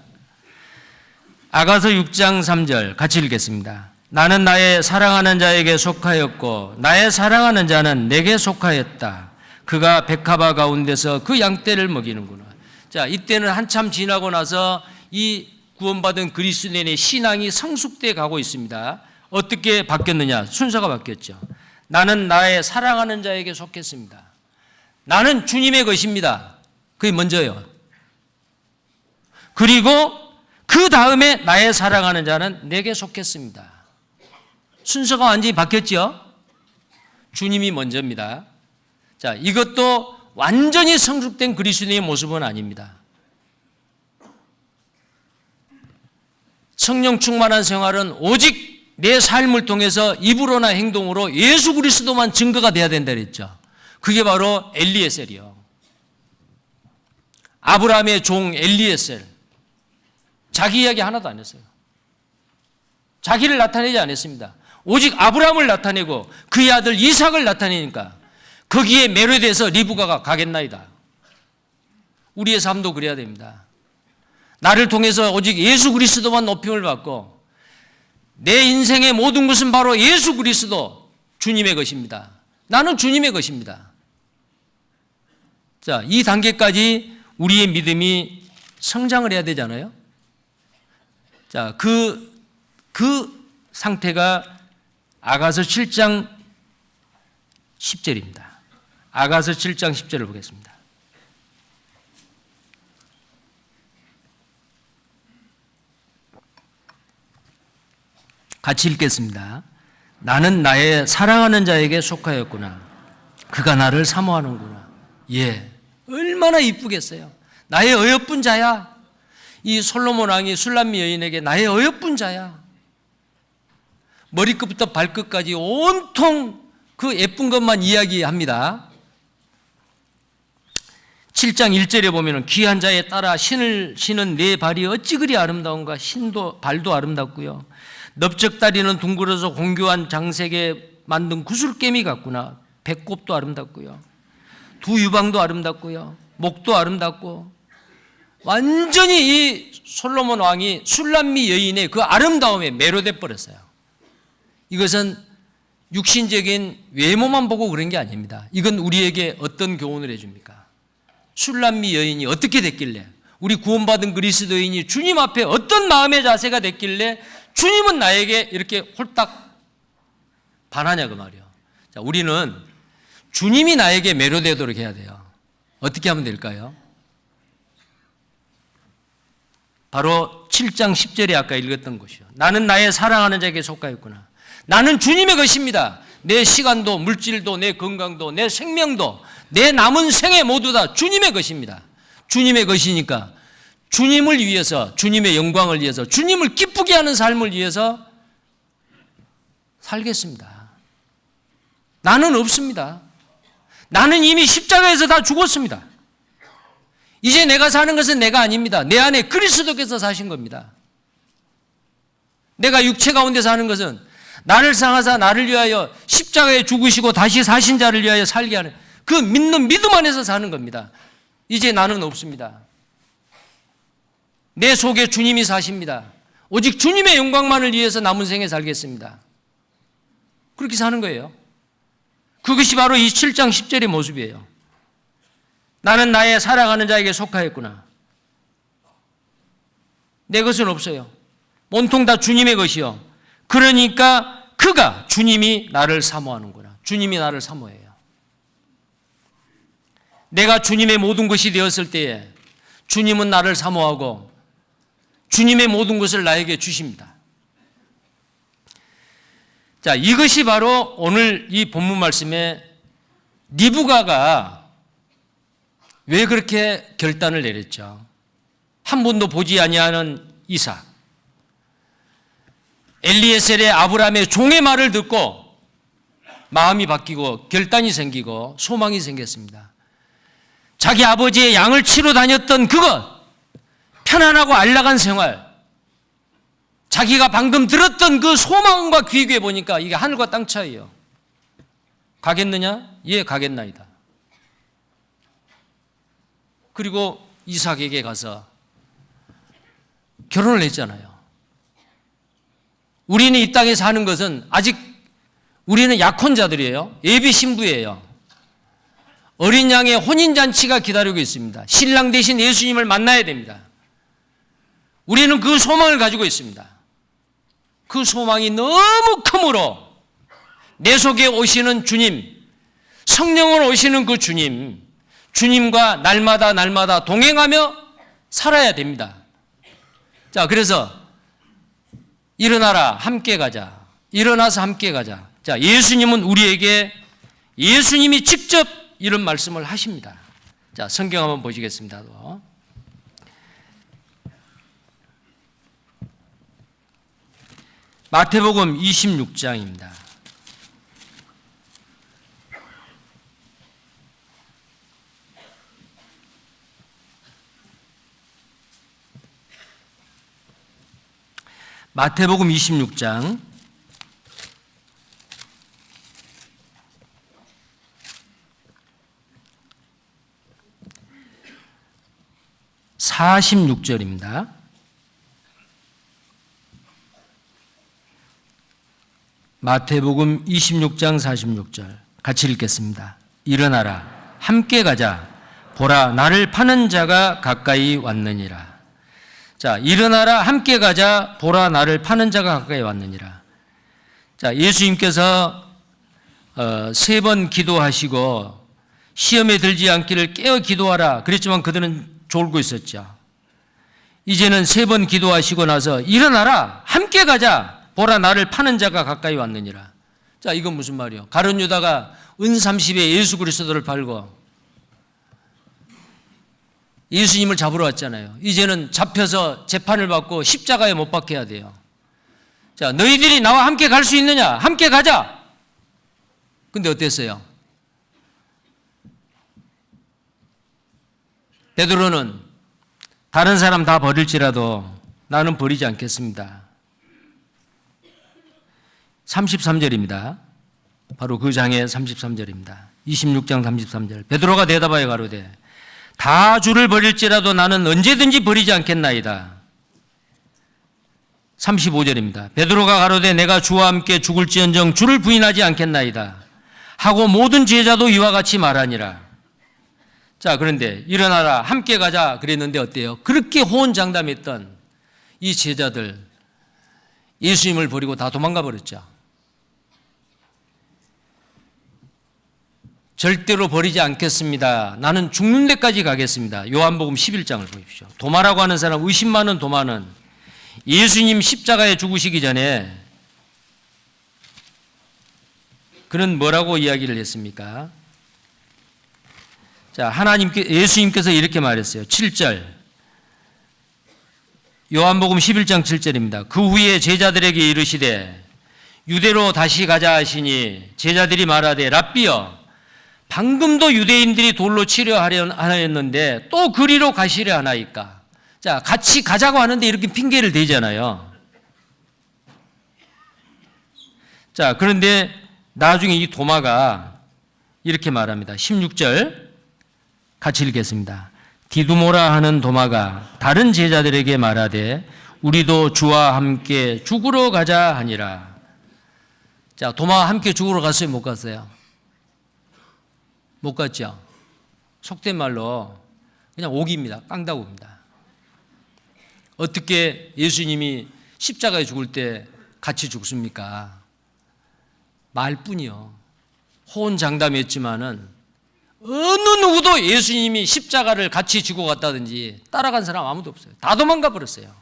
아가서 6장 3절 같이 읽겠습니다. 나는 나의 사랑하는 자에게 속하였고 나의 사랑하는 자는 내게 속하였다. 그가 백합화 가운데서 그 양떼를 먹이는구나. 자, 이때는 한참 지나고 나서 이 구원받은 그리스도인의 신앙이 성숙돼 가고 있습니다. 어떻게 바뀌었느냐? 순서가 바뀌었죠. 나는 나의 사랑하는 자에게 속했습니다. 나는 주님의 것입니다. 그게 먼저요. 그리고 그 다음에 나의 사랑하는 자는 내게 속했습니다. 순서가 완전히 바뀌었죠? 주님이 먼저입니다. 자, 이것도 완전히 성숙된 그리스도인의 모습은 아닙니다. 성령 충만한 생활은 오직 내 삶을 통해서 입으로나 행동으로 예수 그리스도만 증거가 돼야 된다 그랬죠. 그게 바로 엘리에셀이요. 아브라함의 종 엘리에셀. 자기 이야기 하나도 안 했어요. 자기를 나타내지 않았습니다. 오직 아브라함을 나타내고 그의 아들 이삭을 나타내니까 거기에 매료돼서 리브가가 가겠나이다. 우리의 삶도 그래야 됩니다. 나를 통해서 오직 예수 그리스도만 높임을 받고 내 인생의 모든 것은 바로 예수 그리스도 주님의 것입니다. 나는 주님의 것입니다. 자, 이 단계까지 우리의 믿음이 성장을 해야 되잖아요. 자, 그 상태가 아가서 7장 10절입니다. 아가서 7장 10절을 보겠습니다. 같이 읽겠습니다. 나는 나의 사랑하는 자에게 속하였구나. 그가 나를 사모하는구나. 예, 얼마나 이쁘겠어요. 나의 어여쁜 자야. 이 솔로몬 왕이 술람미 여인에게 나의 어여쁜 자야. 머리끝부터 발끝까지 온통 그 예쁜 것만 이야기합니다. 7장 1절에 보면 귀한 자에 따라 신을 신은 내 발이 어찌 그리 아름다운가. 발도 아름답고요. 넓적다리는 둥그러서 공교한 장색에 만든 구슬개미 같구나. 배꼽도 아름답고요. 두 유방도 아름답고요. 목도 아름답고. 완전히 이 솔로몬 왕이 술람미 여인의 그 아름다움에 매료돼 버렸어요. 이것은 육신적인 외모만 보고 그런 게 아닙니다. 이건 우리에게 어떤 교훈을 해줍니까? 술람미 여인이 어떻게 됐길래, 우리 구원받은 그리스도인이 주님 앞에 어떤 마음의 자세가 됐길래 주님은 나에게 이렇게 홀딱 반하냐 그 말이에요. 자, 우리는 주님이 나에게 매료되도록 해야 돼요. 어떻게 하면 될까요? 바로 7장 10절에 아까 읽었던 것이요. 나는 나의 사랑하는 자에게 속하였구나. 나는 주님의 것입니다. 내 시간도 물질도 내 건강도 내 생명도 내 남은 생애 모두 다 주님의 것입니다. 주님의 것이니까 주님을 위해서, 주님의 영광을 위해서, 주님을 기쁘게 하는 삶을 위해서 살겠습니다. 나는 없습니다. 나는 이미 십자가에서 다 죽었습니다. 이제 내가 사는 것은 내가 아닙니다. 내 안에 그리스도께서 사신 겁니다. 내가 육체 가운데 사는 것은 나를 상하사 나를 위하여 십자가에 죽으시고 다시 사신 자를 위하여 살게 하는 그 믿는 믿음 안에서 사는 겁니다. 이제 나는 없습니다. 내 속에 주님이 사십니다. 오직 주님의 영광만을 위해서 남은 생에 살겠습니다. 그렇게 사는 거예요. 그것이 바로 이 7장 10절의 모습이에요. 나는 나의 사랑하는 자에게 속하였구나. 내 것은 없어요. 온통 다 주님의 것이요. 그러니까 그가, 주님이 나를 사모하는구나. 주님이 나를 사모해요. 내가 주님의 모든 것이 되었을 때에 주님은 나를 사모하고 주님의 모든 것을 나에게 주십니다. 자, 이것이 바로 오늘 이 본문 말씀에 리브가가 왜 그렇게 결단을 내렸죠? 한 번도 보지 아니하는 이삭, 엘리에셀의 아브라함의 종의 말을 듣고 마음이 바뀌고 결단이 생기고 소망이 생겼습니다. 자기 아버지의 양을 치러 다녔던 그것, 편안하고 안락한 생활, 자기가 방금 들었던 그 소망과 비교해 보니까 이게 하늘과 땅 차이예요. 가겠느냐? 예, 가겠나이다. 그리고 이삭에게 가서 결혼을 했잖아요. 우리는 이 땅에 사는 것은 아직 우리는 약혼자들이에요. 예비 신부예요. 어린 양의 혼인잔치가 기다리고 있습니다. 신랑 대신 예수님을 만나야 됩니다. 우리는 그 소망을 가지고 있습니다. 그 소망이 너무 크므로 내 속에 오시는 주님, 성령으로 오시는 그 주님, 주님과 날마다 동행하며 살아야 됩니다. 자, 그래서 일어나라, 함께 가자. 일어나서 함께 가자. 자, 예수님은 우리에게 예수님이 직접 이런 말씀을 하십니다. 자, 성경 한번 보시겠습니다. 마태복음 26장입니다. 마태복음 26장 46절입니다. 마태복음 26장 46절 같이 읽겠습니다. 일어나라, 함께 가자. 보라, 나를 파는 자가 가까이 왔느니라. 자, 일어나라, 함께 가자. 보라, 나를 파는 자가 가까이 왔느니라. 자, 예수님께서 3번 기도하시고 시험에 들지 않기를 깨어 기도하라 그랬지만 그들은 졸고 있었죠. 이제는 3번 기도하시고 나서 일어나라, 함께 가자. 보라, 나를 파는 자가 가까이 왔느니라. 자, 이건 무슨 말이요? 가룟 유다가 은 30에 예수 그리스도를 팔고 예수님을 잡으러 왔잖아요. 이제는 잡혀서 재판을 받고 십자가에 못 박혀야 돼요. 자, 너희들이 나와 함께 갈 수 있느냐? 함께 가자. 근데 어땠어요? 베드로는 다른 사람 다 버릴지라도 나는 버리지 않겠습니다. 33절입니다. 바로 그 장의 33절입니다. 26장 33절. 베드로가 대답하여 가로되 다 주를 버릴지라도 나는 언제든지 버리지 않겠나이다. 35절입니다. 베드로가 가로되 내가 주와 함께 죽을지언정 주를 부인하지 않겠나이다 하고 모든 제자도 이와 같이 말하니라. 자, 그런데 일어나라, 함께 가자 그랬는데 어때요? 그렇게 호언장담했던 이 제자들 예수님을 버리고 다 도망가 버렸죠. 절대로 버리지 않겠습니다. 나는 죽는 데까지 가겠습니다. 요한복음 11장을 보십시오. 도마라고 하는 사람, 의심 많은 도마는 예수님 십자가에 죽으시기 전에 그는 뭐라고 이야기를 했습니까? 자, 예수님께서 이렇게 말했어요. 7절. 요한복음 11장 7절입니다. 그 후에 제자들에게 이르시되 유대로 다시 가자 하시니 제자들이 말하되 랍비여 방금도 유대인들이 돌로 치려 하였는데 또 그리로 가시려 하나이까. 자, 같이 가자고 하는데 이렇게 핑계를 대잖아요. 자, 그런데 나중에 이 도마가 이렇게 말합니다. 16절 같이 읽겠습니다. 디두모라 하는 도마가 다른 제자들에게 말하되 우리도 주와 함께 죽으러 가자 하니라. 자, 도마와 함께 죽으러 갔어요? 못 갔어요? 못 갔죠? 속된 말로 그냥 오기입니다. 깡다구입니다. 어떻게 예수님이 십자가에 죽을 때 같이 죽습니까? 말뿐이요. 호언장담했지만은 어느 누구도 예수님이 십자가를 같이 지고 갔다든지 따라간 사람 아무도 없어요. 다 도망가 버렸어요.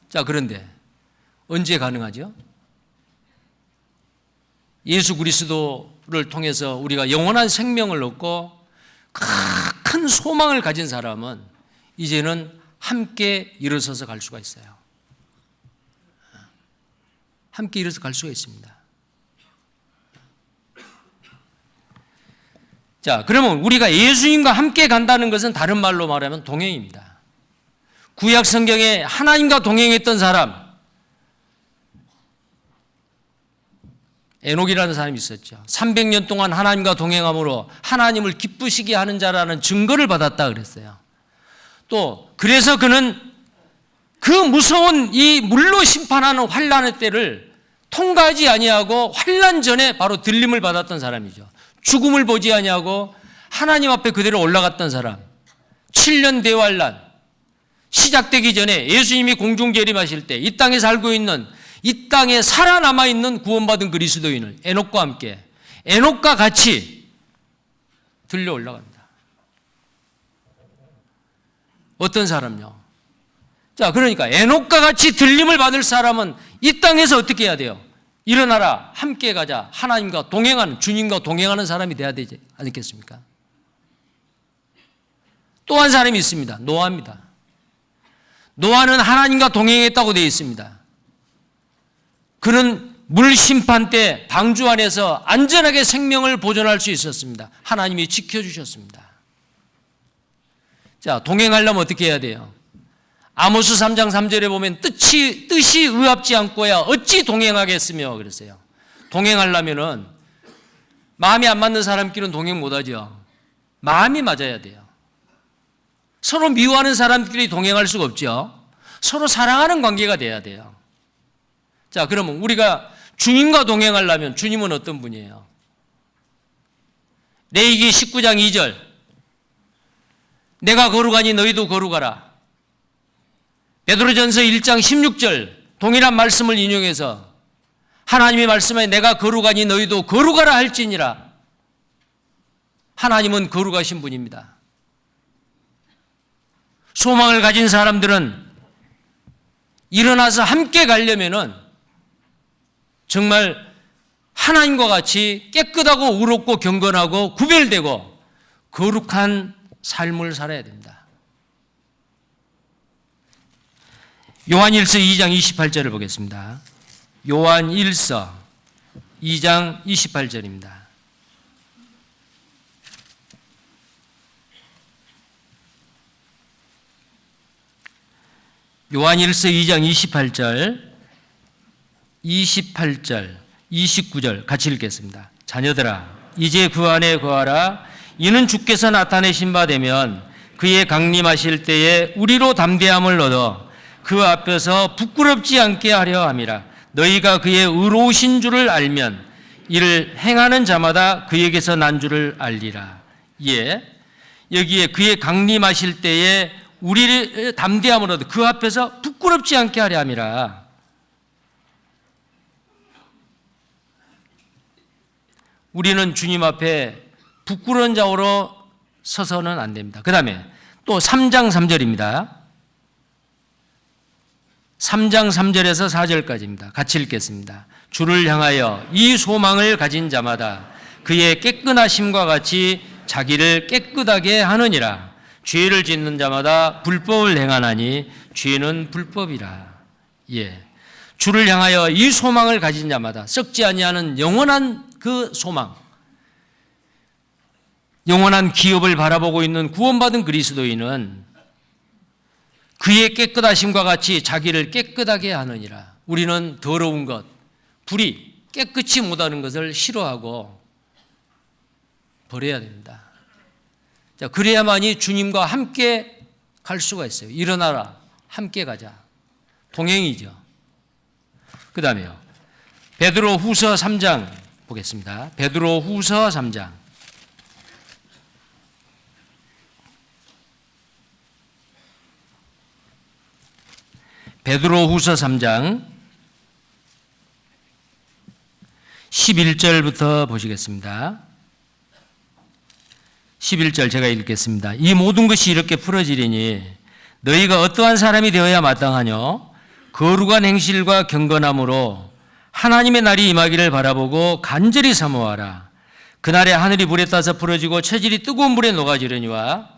자, 그런데 언제 가능하죠? 예수 그리스도를 통해서 우리가 영원한 생명을 얻고 큰 소망을 가진 사람은 이제는 함께 일어서서 갈 수가 있어요. 함께 일어서 갈 수가 있습니다. 자, 그러면 우리가 예수님과 함께 간다는 것은 다른 말로 말하면 동행입니다. 구약 성경에 하나님과 동행했던 사람, 에녹이라는 사람이 있었죠. 300년 동안 하나님과 동행함으로 하나님을 기쁘시게 하는 자라는 증거를 받았다 그랬어요. 또 그래서 그는 그 무서운 이 물로 심판하는 환난의 때를 통과하지 아니하고 환난 전에 바로 들림을 받았던 사람이죠. 죽음을 보지 아니하고 하나님 앞에 그대로 올라갔던 사람. 7년 대환난 시작되기 전에 예수님이 공중 재림하실 때 이 땅에 살고 있는, 이 땅에 살아남아 있는 구원받은 그리스도인을 에녹과 함께, 에녹과 같이 들려 올라갑니다. 어떤 사람요? 자, 그러니까 에녹과 같이 들림을 받을 사람은 이 땅에서 어떻게 해야 돼요? 일어나라, 함께 가자, 하나님과 동행하는, 주님과 동행하는 사람이 돼야 되지 않겠습니까? 또 한 사람이 있습니다. 노아입니다. 노아는 하나님과 동행했다고 되어 있습니다. 그는 물 심판 때 방주 안에서 안전하게 생명을 보존할 수 있었습니다. 하나님이 지켜주셨습니다. 자, 동행하려면 어떻게 해야 돼요? 아모스 3장 3절에 보면 뜻이 의합지 않고야 어찌 동행하겠으며 그랬어요. 동행하려면은 마음이 안 맞는 사람끼리는 동행 못하죠. 마음이 맞아야 돼요. 서로 미워하는 사람끼리 동행할 수가 없죠. 서로 사랑하는 관계가 돼야 돼요. 자, 그러면 우리가 주님과 동행하려면 주님은 어떤 분이에요? 레위기 19장 2절, 내가 거룩하니 너희도 거룩하라. 베드로전서 1장 16절 동일한 말씀을 인용해서 하나님이 말씀에 내가 거룩하니 너희도 거룩하라 할지니라. 하나님은 거룩하신 분입니다. 소망을 가진 사람들은 일어나서 함께 가려면은 정말 하나님과 같이 깨끗하고 의롭고 경건하고 구별되고 거룩한 삶을 살아야 됩니다. 요한일서 2장 28절을 보겠습니다. 요한일서 2장 28절입니다. 요한일서 2장 28절, 29절 같이 읽겠습니다. 자녀들아, 이제 그 안에 거하라. 이는 주께서 나타내신 바 되면 그의 강림하실 때에 우리로 담대함을 얻어 그 앞에서 부끄럽지 않게 하려 함이라. 너희가 그의 의로우신 줄을 알면 이를 행하는 자마다 그에게서 난 줄을 알리라. 예, 여기에 그의 강림하실 때에 우리를 담대함을 얻어 그 앞에서 부끄럽지 않게 하려 함이라. 우리는 주님 앞에 부끄러운 자로 서서는 안 됩니다. 그 다음에 또 3장 3절입니다. 3장 3절에서 4절까지입니다. 같이 읽겠습니다. 주를 향하여 이 소망을 가진 자마다 그의 깨끗하심과 같이 자기를 깨끗하게 하느니라. 죄를 짓는 자마다 불법을 행하나니 죄는 불법이라. 예, 주를 향하여 이 소망을 가진 자마다 썩지 아니하는 영원한 그 소망, 영원한 기업을 바라보고 있는 구원받은 그리스도인은 그의 깨끗하심과 같이 자기를 깨끗하게 하느니라. 우리는 더러운 것, 불의, 깨끗이 못하는 것을 싫어하고 버려야 됩니다. 자, 그래야만이 주님과 함께 갈 수가 있어요. 일어나라, 함께 가자. 동행이죠. 그 다음에요, 베드로 후서 3장 보겠습니다. 베드로 후서 3장. 베드로 후서 3장 11절부터 보시겠습니다. 11절 제가 읽겠습니다. 이 모든 것이 이렇게 풀어지리니 너희가 어떠한 사람이 되어야 마땅하뇨? 거룩한 행실과 경건함으로 하나님의 날이 임하기를 바라보고 간절히 사모하라. 그날에 하늘이 불에 타서 부러지고 체질이 뜨거운 물에 녹아지려니와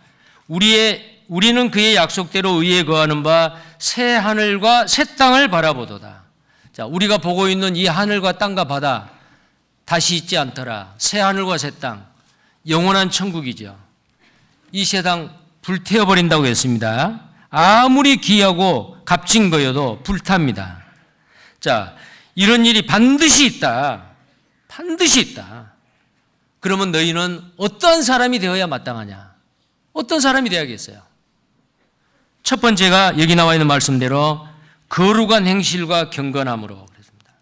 우리는 그의 약속대로 의에 거하는 바 새 하늘과 새 땅을 바라보도다. 자, 우리가 보고 있는 이 하늘과 땅과 바다 다시 있지 않더라. 새 하늘과 새 땅, 영원한 천국이죠. 이 세상 불태워버린다고 했습니다. 아무리 귀하고 값진 거여도 불탑니다. 자, 이런 일이 반드시 있다. 반드시 있다. 그러면 너희는 어떠한 사람이 되어야 마땅하냐? 어떤 사람이 되어야겠어요? 첫 번째가 여기 나와 있는 말씀대로 거룩한 행실과 경건함으로 그랬습니다.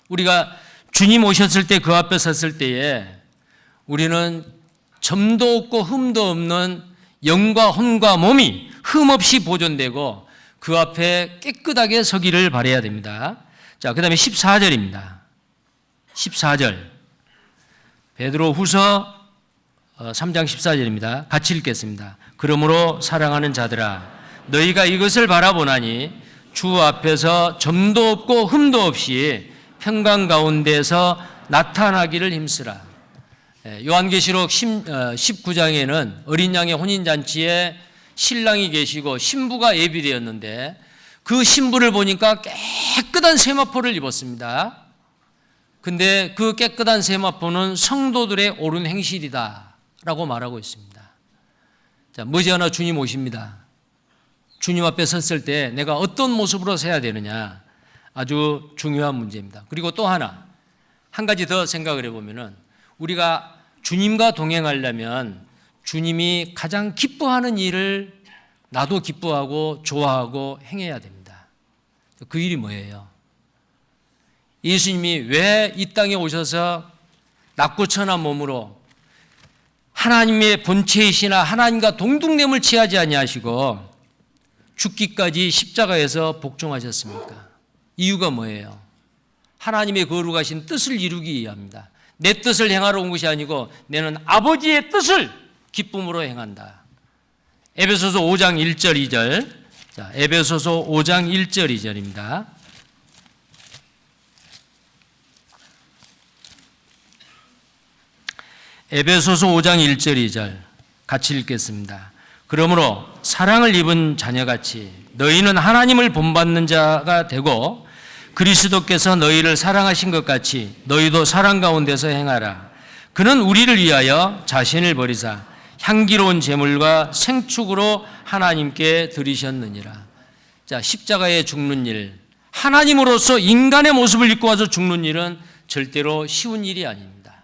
우리가 주님 오셨을 때 그 앞에 섰을 때에 우리는 점도 없고 흠도 없는 영과 혼과 몸이 흠없이 보존되고 그 앞에 깨끗하게 서기를 바라야 됩니다. 자, 그 다음에 14절입니다. 14절. 베드로 후서 3장 14절입니다. 같이 읽겠습니다. 그러므로 사랑하는 자들아, 너희가 이것을 바라보나니 주 앞에서 점도 없고 흠도 없이 평강 가운데서 나타나기를 힘쓰라. 요한계시록 19장에는 어린 양의 혼인잔치에 신랑이 계시고 신부가 예비되었는데 그 신부를 보니까 깨끗한 세마포를 입었습니다. 근데 그 깨끗한 세마포는 성도들의 옳은 행실이다 라고 말하고 있습니다. 자, 머지않아 주님 오십니다. 주님 앞에 섰을 때 내가 어떤 모습으로 서야 되느냐, 아주 중요한 문제입니다. 그리고 또 한 가지 더 생각을 해보면은 우리가 주님과 동행하려면 주님이 가장 기뻐하는 일을 나도 기뻐하고 좋아하고 행해야 됩니다. 그 일이 뭐예요? 예수님이 왜 이 땅에 오셔서 낮고 천한 몸으로 하나님의 본체이시나 하나님과 동등됨을 취하지 아니하시고 죽기까지 십자가에서 복종하셨습니까? 이유가 뭐예요? 하나님의 거룩하신 뜻을 이루기 위함입니다. 내 뜻을 행하러 온 것이 아니고 내는 아버지의 뜻을 기쁨으로 행한다. 에베소서 5장 1절 2절. 자, 에베소서 5장 1절 2절입니다. 에베소서 5장 1절 2절 같이 읽겠습니다. 그러므로 사랑을 입은 자녀같이 너희는 하나님을 본받는 자가 되고 그리스도께서 너희를 사랑하신 것 같이 너희도 사랑 가운데서 행하라. 그는 우리를 위하여 자신을 버리사 향기로운 제물과 생축으로 하나님께 드리셨느니라. 자, 십자가에 죽는 일, 하나님으로서 인간의 모습을 입고 와서 죽는 일은 절대로 쉬운 일이 아닙니다.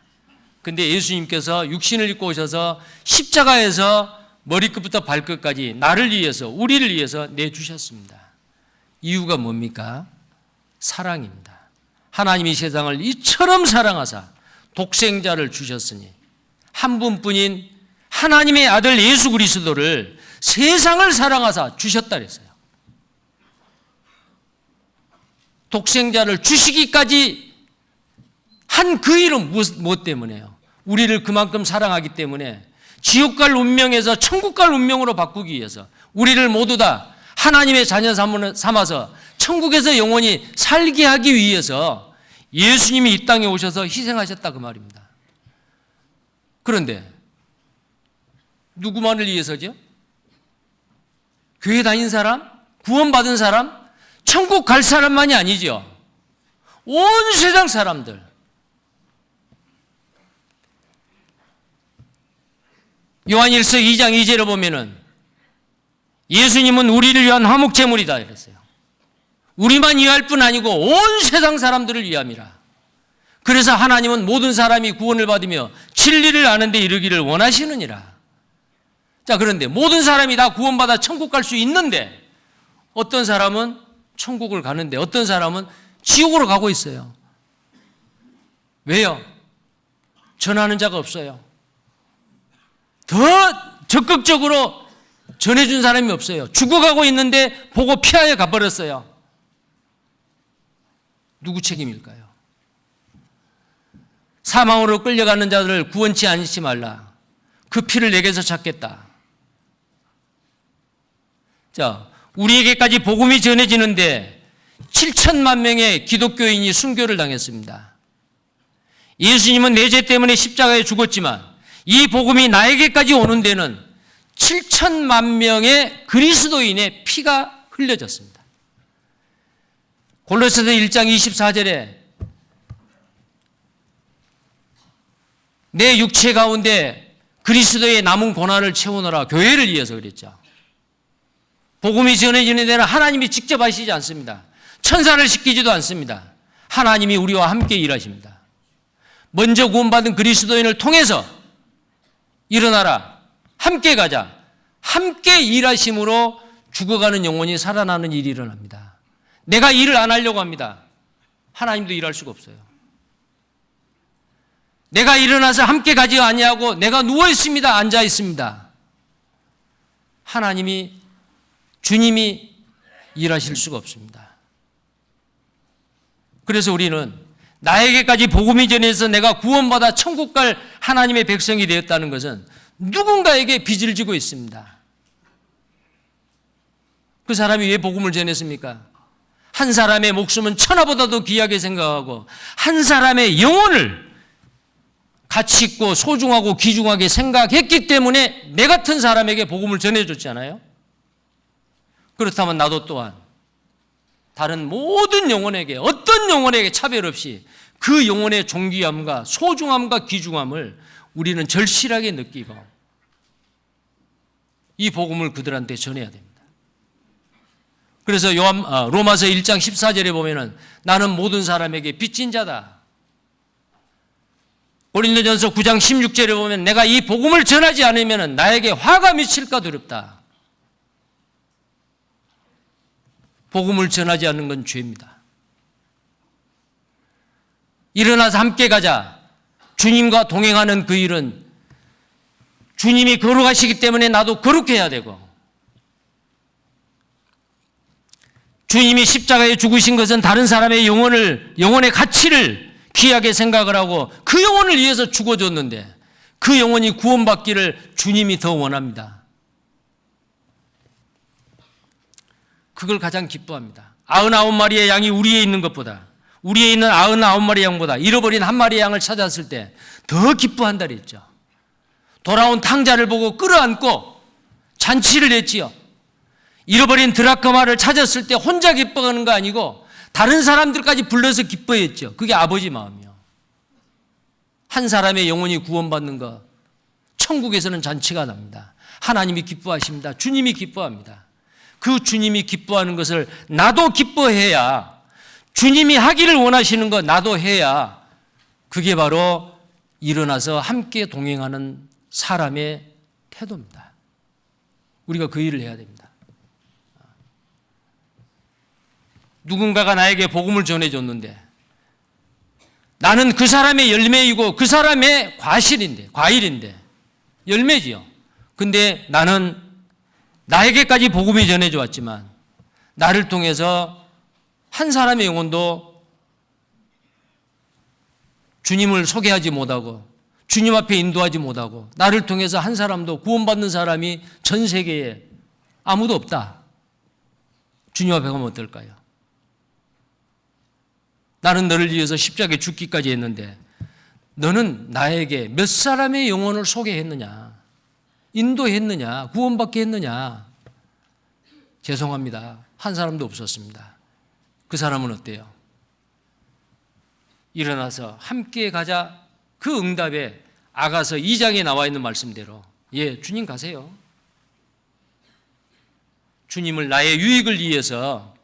근데 예수님께서 육신을 입고 오셔서 십자가에서 머리끝부터 발끝까지 나를 위해서, 우리를 위해서 내주셨습니다. 이유가 뭡니까? 사랑입니다. 하나님이 세상을 이처럼 사랑하사 독생자를 주셨으니 한 분뿐인 하나님의 아들 예수 그리스도를 세상을 사랑하사 주셨다 그랬어요. 독생자를 주시기까지 한 그 일은 무엇 때문에요? 우리를 그만큼 사랑하기 때문에 지옥 갈 운명에서 천국 갈 운명으로 바꾸기 위해서 우리를 모두 다 하나님의 자녀 삼아서 천국에서 영원히 살게 하기 위해서 예수님이 이 땅에 오셔서 희생하셨다 그 말입니다. 그런데 누구만을 위해서죠? 교회 다닌 사람? 구원받은 사람? 천국 갈 사람만이 아니죠. 온 세상 사람들. 요한일서 2장 2절에 보면은 예수님은 우리를 위한 화목제물이다 이랬어요. 우리만 위할 뿐 아니고 온 세상 사람들을 위함이라. 그래서 하나님은 모든 사람이 구원을 받으며 진리를 아는 데 이르기를 원하시느니라. 자, 그런데 모든 사람이 다 구원받아 천국 갈 수 있는데 어떤 사람은 천국을 가는데 어떤 사람은 지옥으로 가고 있어요. 왜요? 전하는 자가 없어요. 더 적극적으로 전해준 사람이 없어요. 죽어가고 있는데 보고 피하여 가버렸어요. 누구 책임일까요? 사망으로 끌려가는 자들을 구원치 않지 말라. 그 피를 내게서 찾겠다. 자, 우리에게까지 복음이 전해지는데 7천만 명의 기독교인이 순교를 당했습니다. 예수님은 내 죄 때문에 십자가에 죽었지만 이 복음이 나에게까지 오는 데는 7천만 명의 그리스도인의 피가 흘려졌습니다. 골로새서 1장 24절에 내 육체 가운데 그리스도의 남은 고난을 채우느라 교회를 위해서 그랬죠. 복음이 전해지는 데는 하나님이 직접 하시지 않습니다. 천사를 시키지도 않습니다. 하나님이 우리와 함께 일하십니다. 먼저 구원받은 그리스도인을 통해서 일어나라, 함께 가자, 함께 일하심으로 죽어가는 영혼이 살아나는 일이 일어납니다. 내가 일을 안 하려고 합니다. 하나님도 일할 수가 없어요. 내가 일어나서 함께 가지 아니하고 내가 누워 있습니다, 앉아 있습니다. 하나님이, 주님이 일하실 수가 없습니다. 그래서 우리는 나에게까지 복음이 전해서 내가 구원받아 천국 갈 하나님의 백성이 되었다는 것은 누군가에게 빚을 지고 있습니다. 그 사람이 왜 복음을 전했습니까? 한 사람의 목숨은 천하보다도 귀하게 생각하고 한 사람의 영혼을 가치 있고 소중하고 귀중하게 생각했기 때문에 내 같은 사람에게 복음을 전해줬잖아요. 그렇다면 나도 또한 다른 모든 영혼에게, 어떤 영혼에게 차별 없이 그 영혼의 존귀함과 소중함과 귀중함을 우리는 절실하게 느끼고 이 복음을 그들한테 전해야 됩니다. 그래서 로마서 1장 14절에 보면은 나는 모든 사람에게 빚진 자다. 고린도전서 9장 16절에 보면 내가 이 복음을 전하지 않으면 나에게 화가 미칠까 두렵다. 복음을 전하지 않는 건 죄입니다. 일어나서 함께 가자. 주님과 동행하는 그 일은 주님이 거룩하시기 때문에 나도 거룩해야 되고, 주님이 십자가에 죽으신 것은 다른 사람의 영혼의 가치를 귀하게 생각을 하고 그 영혼을 위해서 죽어줬는데 그 영혼이 구원받기를 주님이 더 원합니다. 그걸 가장 기뻐합니다. 99마리의 양이 우리에 있는 것보다, 우리에 있는 99마리 양보다 잃어버린 한 마리의 양을 찾았을 때 더 기뻐한다 그랬죠. 돌아온 탕자를 보고 끌어안고 잔치를 했지요. 잃어버린 드라크마를 찾았을 때 혼자 기뻐하는 거 아니고 다른 사람들까지 불러서 기뻐했죠. 그게 아버지 마음이요. 한 사람의 영혼이 구원받는 것, 천국에서는 잔치가 납니다. 하나님이 기뻐하십니다. 주님이 기뻐합니다. 그 주님이 기뻐하는 것을 나도 기뻐해야, 주님이 하기를 원하시는 것 나도 해야, 그게 바로 일어나서 함께 동행하는 사람의 태도입니다. 우리가 그 일을 해야 됩니다. 누군가가 나에게 복음을 전해줬는데 나는 그 사람의 열매이고 그 사람의 과일인데 열매지요. 근데 나는 나에게까지 복음이 전해져 왔지만 나를 통해서 한 사람의 영혼도 주님을 소개하지 못하고 주님 앞에 인도하지 못하고 나를 통해서 한 사람도 구원받는 사람이 전 세계에 아무도 없다. 주님 앞에 가면 어떨까요? 나는 너를 위해서 십자가에 죽기까지 했는데 너는 나에게 몇 사람의 영혼을 소개했느냐, 인도했느냐, 구원받게 했느냐? 죄송합니다. 한 사람도 없었습니다. 그 사람은 어때요? 일어나서 함께 가자. 그 응답에 아가서 2장에 나와 있는 말씀대로 예, 주님 가세요. 주님을 나의 유익을 위해서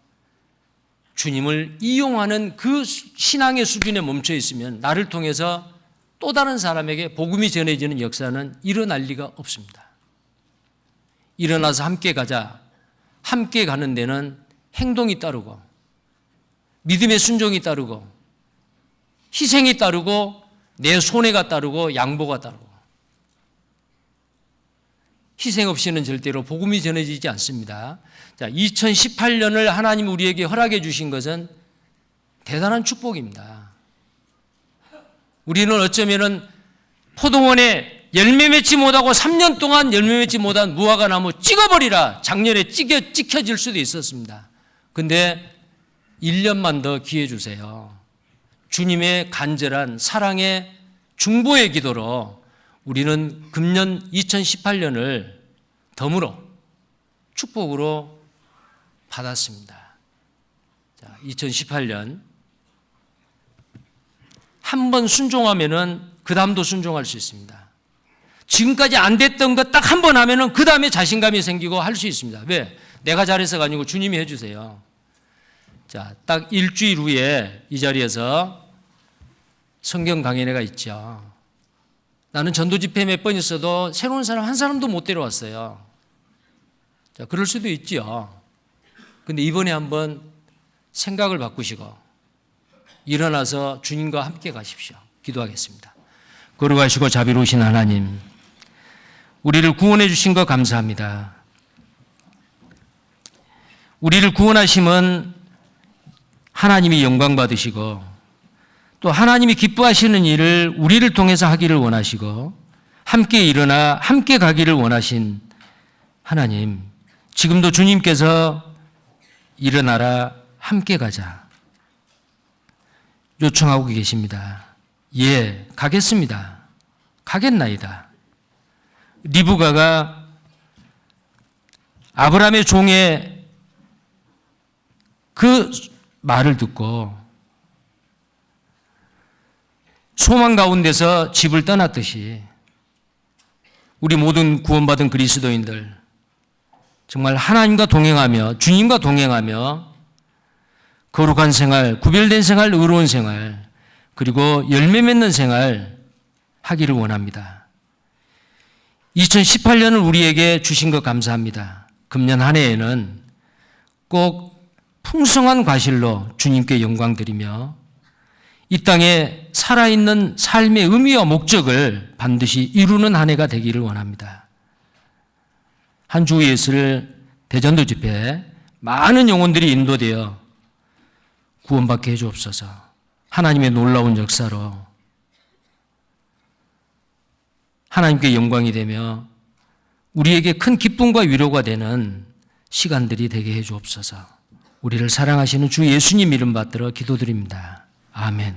주님을 이용하는 그 신앙의 수준에 멈춰 있으면 나를 통해서 또 다른 사람에게 복음이 전해지는 역사는 일어날 리가 없습니다. 일어나서 함께 가자. 함께 가는 데는 행동이 따르고 믿음의 순종이 따르고 희생이 따르고 내 손해가 따르고 양보가 따르고, 희생 없이는 절대로 복음이 전해지지 않습니다. 자, 2018년을 하나님 우리에게 허락해 주신 것은 대단한 축복입니다. 우리는 어쩌면은 포도원에 열매 맺지 못하고 3년 동안 열매 맺지 못한 무화과 나무 찍어버리라, 작년에 찍혀질 수도 있었습니다. 근데 1년만 더 기회 주세요. 주님의 간절한 사랑의 중보의 기도로 우리는 금년 2018년을 덤으로 축복으로 받았습니다. 자, 2018년 한 번 순종하면은 그 다음도 순종할 수 있습니다. 지금까지 안 됐던 거 딱 한 번 하면은 그 다음에 자신감이 생기고 할 수 있습니다. 왜? 내가 잘해서가 아니고 주님이 해주세요. 자, 딱 일주일 후에 이 자리에서 성경 강연회가 있죠. 나는 전도 집회 몇 번 있어도 새로운 사람 한 사람도 못 데려왔어요. 자, 그럴 수도 있죠. 근데 이번에 한번 생각을 바꾸시고 일어나서 주님과 함께 가십시오. 기도하겠습니다. 거룩하시고 자비로우신 하나님, 우리를 구원해 주신 것 감사합니다. 우리를 구원하심은 하나님이 영광 받으시고 또 하나님이 기뻐하시는 일을 우리를 통해서 하기를 원하시고 함께 일어나 함께 가기를 원하신 하나님, 지금도 주님께서 일어나라 함께 가자 요청하고 계십니다. 예, 가겠습니다. 가겠나이다. 리브가가 아브라함의 종의 그 말을 듣고 소망 가운데서 집을 떠났듯이 우리 모든 구원받은 그리스도인들 정말 하나님과 동행하며 주님과 동행하며 거룩한 생활, 구별된 생활, 의로운 생활, 그리고 열매 맺는 생활 하기를 원합니다. 2018년을 우리에게 주신 것 감사합니다. 금년 한 해에는 꼭 풍성한 과실로 주님께 영광 드리며 이 땅에 살아있는 삶의 의미와 목적을 반드시 이루는 한 해가 되기를 원합니다. 한 주 예수를 대전도 집회에 많은 영혼들이 인도되어 구원받게 해주옵소서. 하나님의 놀라운 역사로 하나님께 영광이 되며 우리에게 큰 기쁨과 위로가 되는 시간들이 되게 해주옵소서. 우리를 사랑하시는 주 예수님 이름 받들어 기도드립니다. 아멘.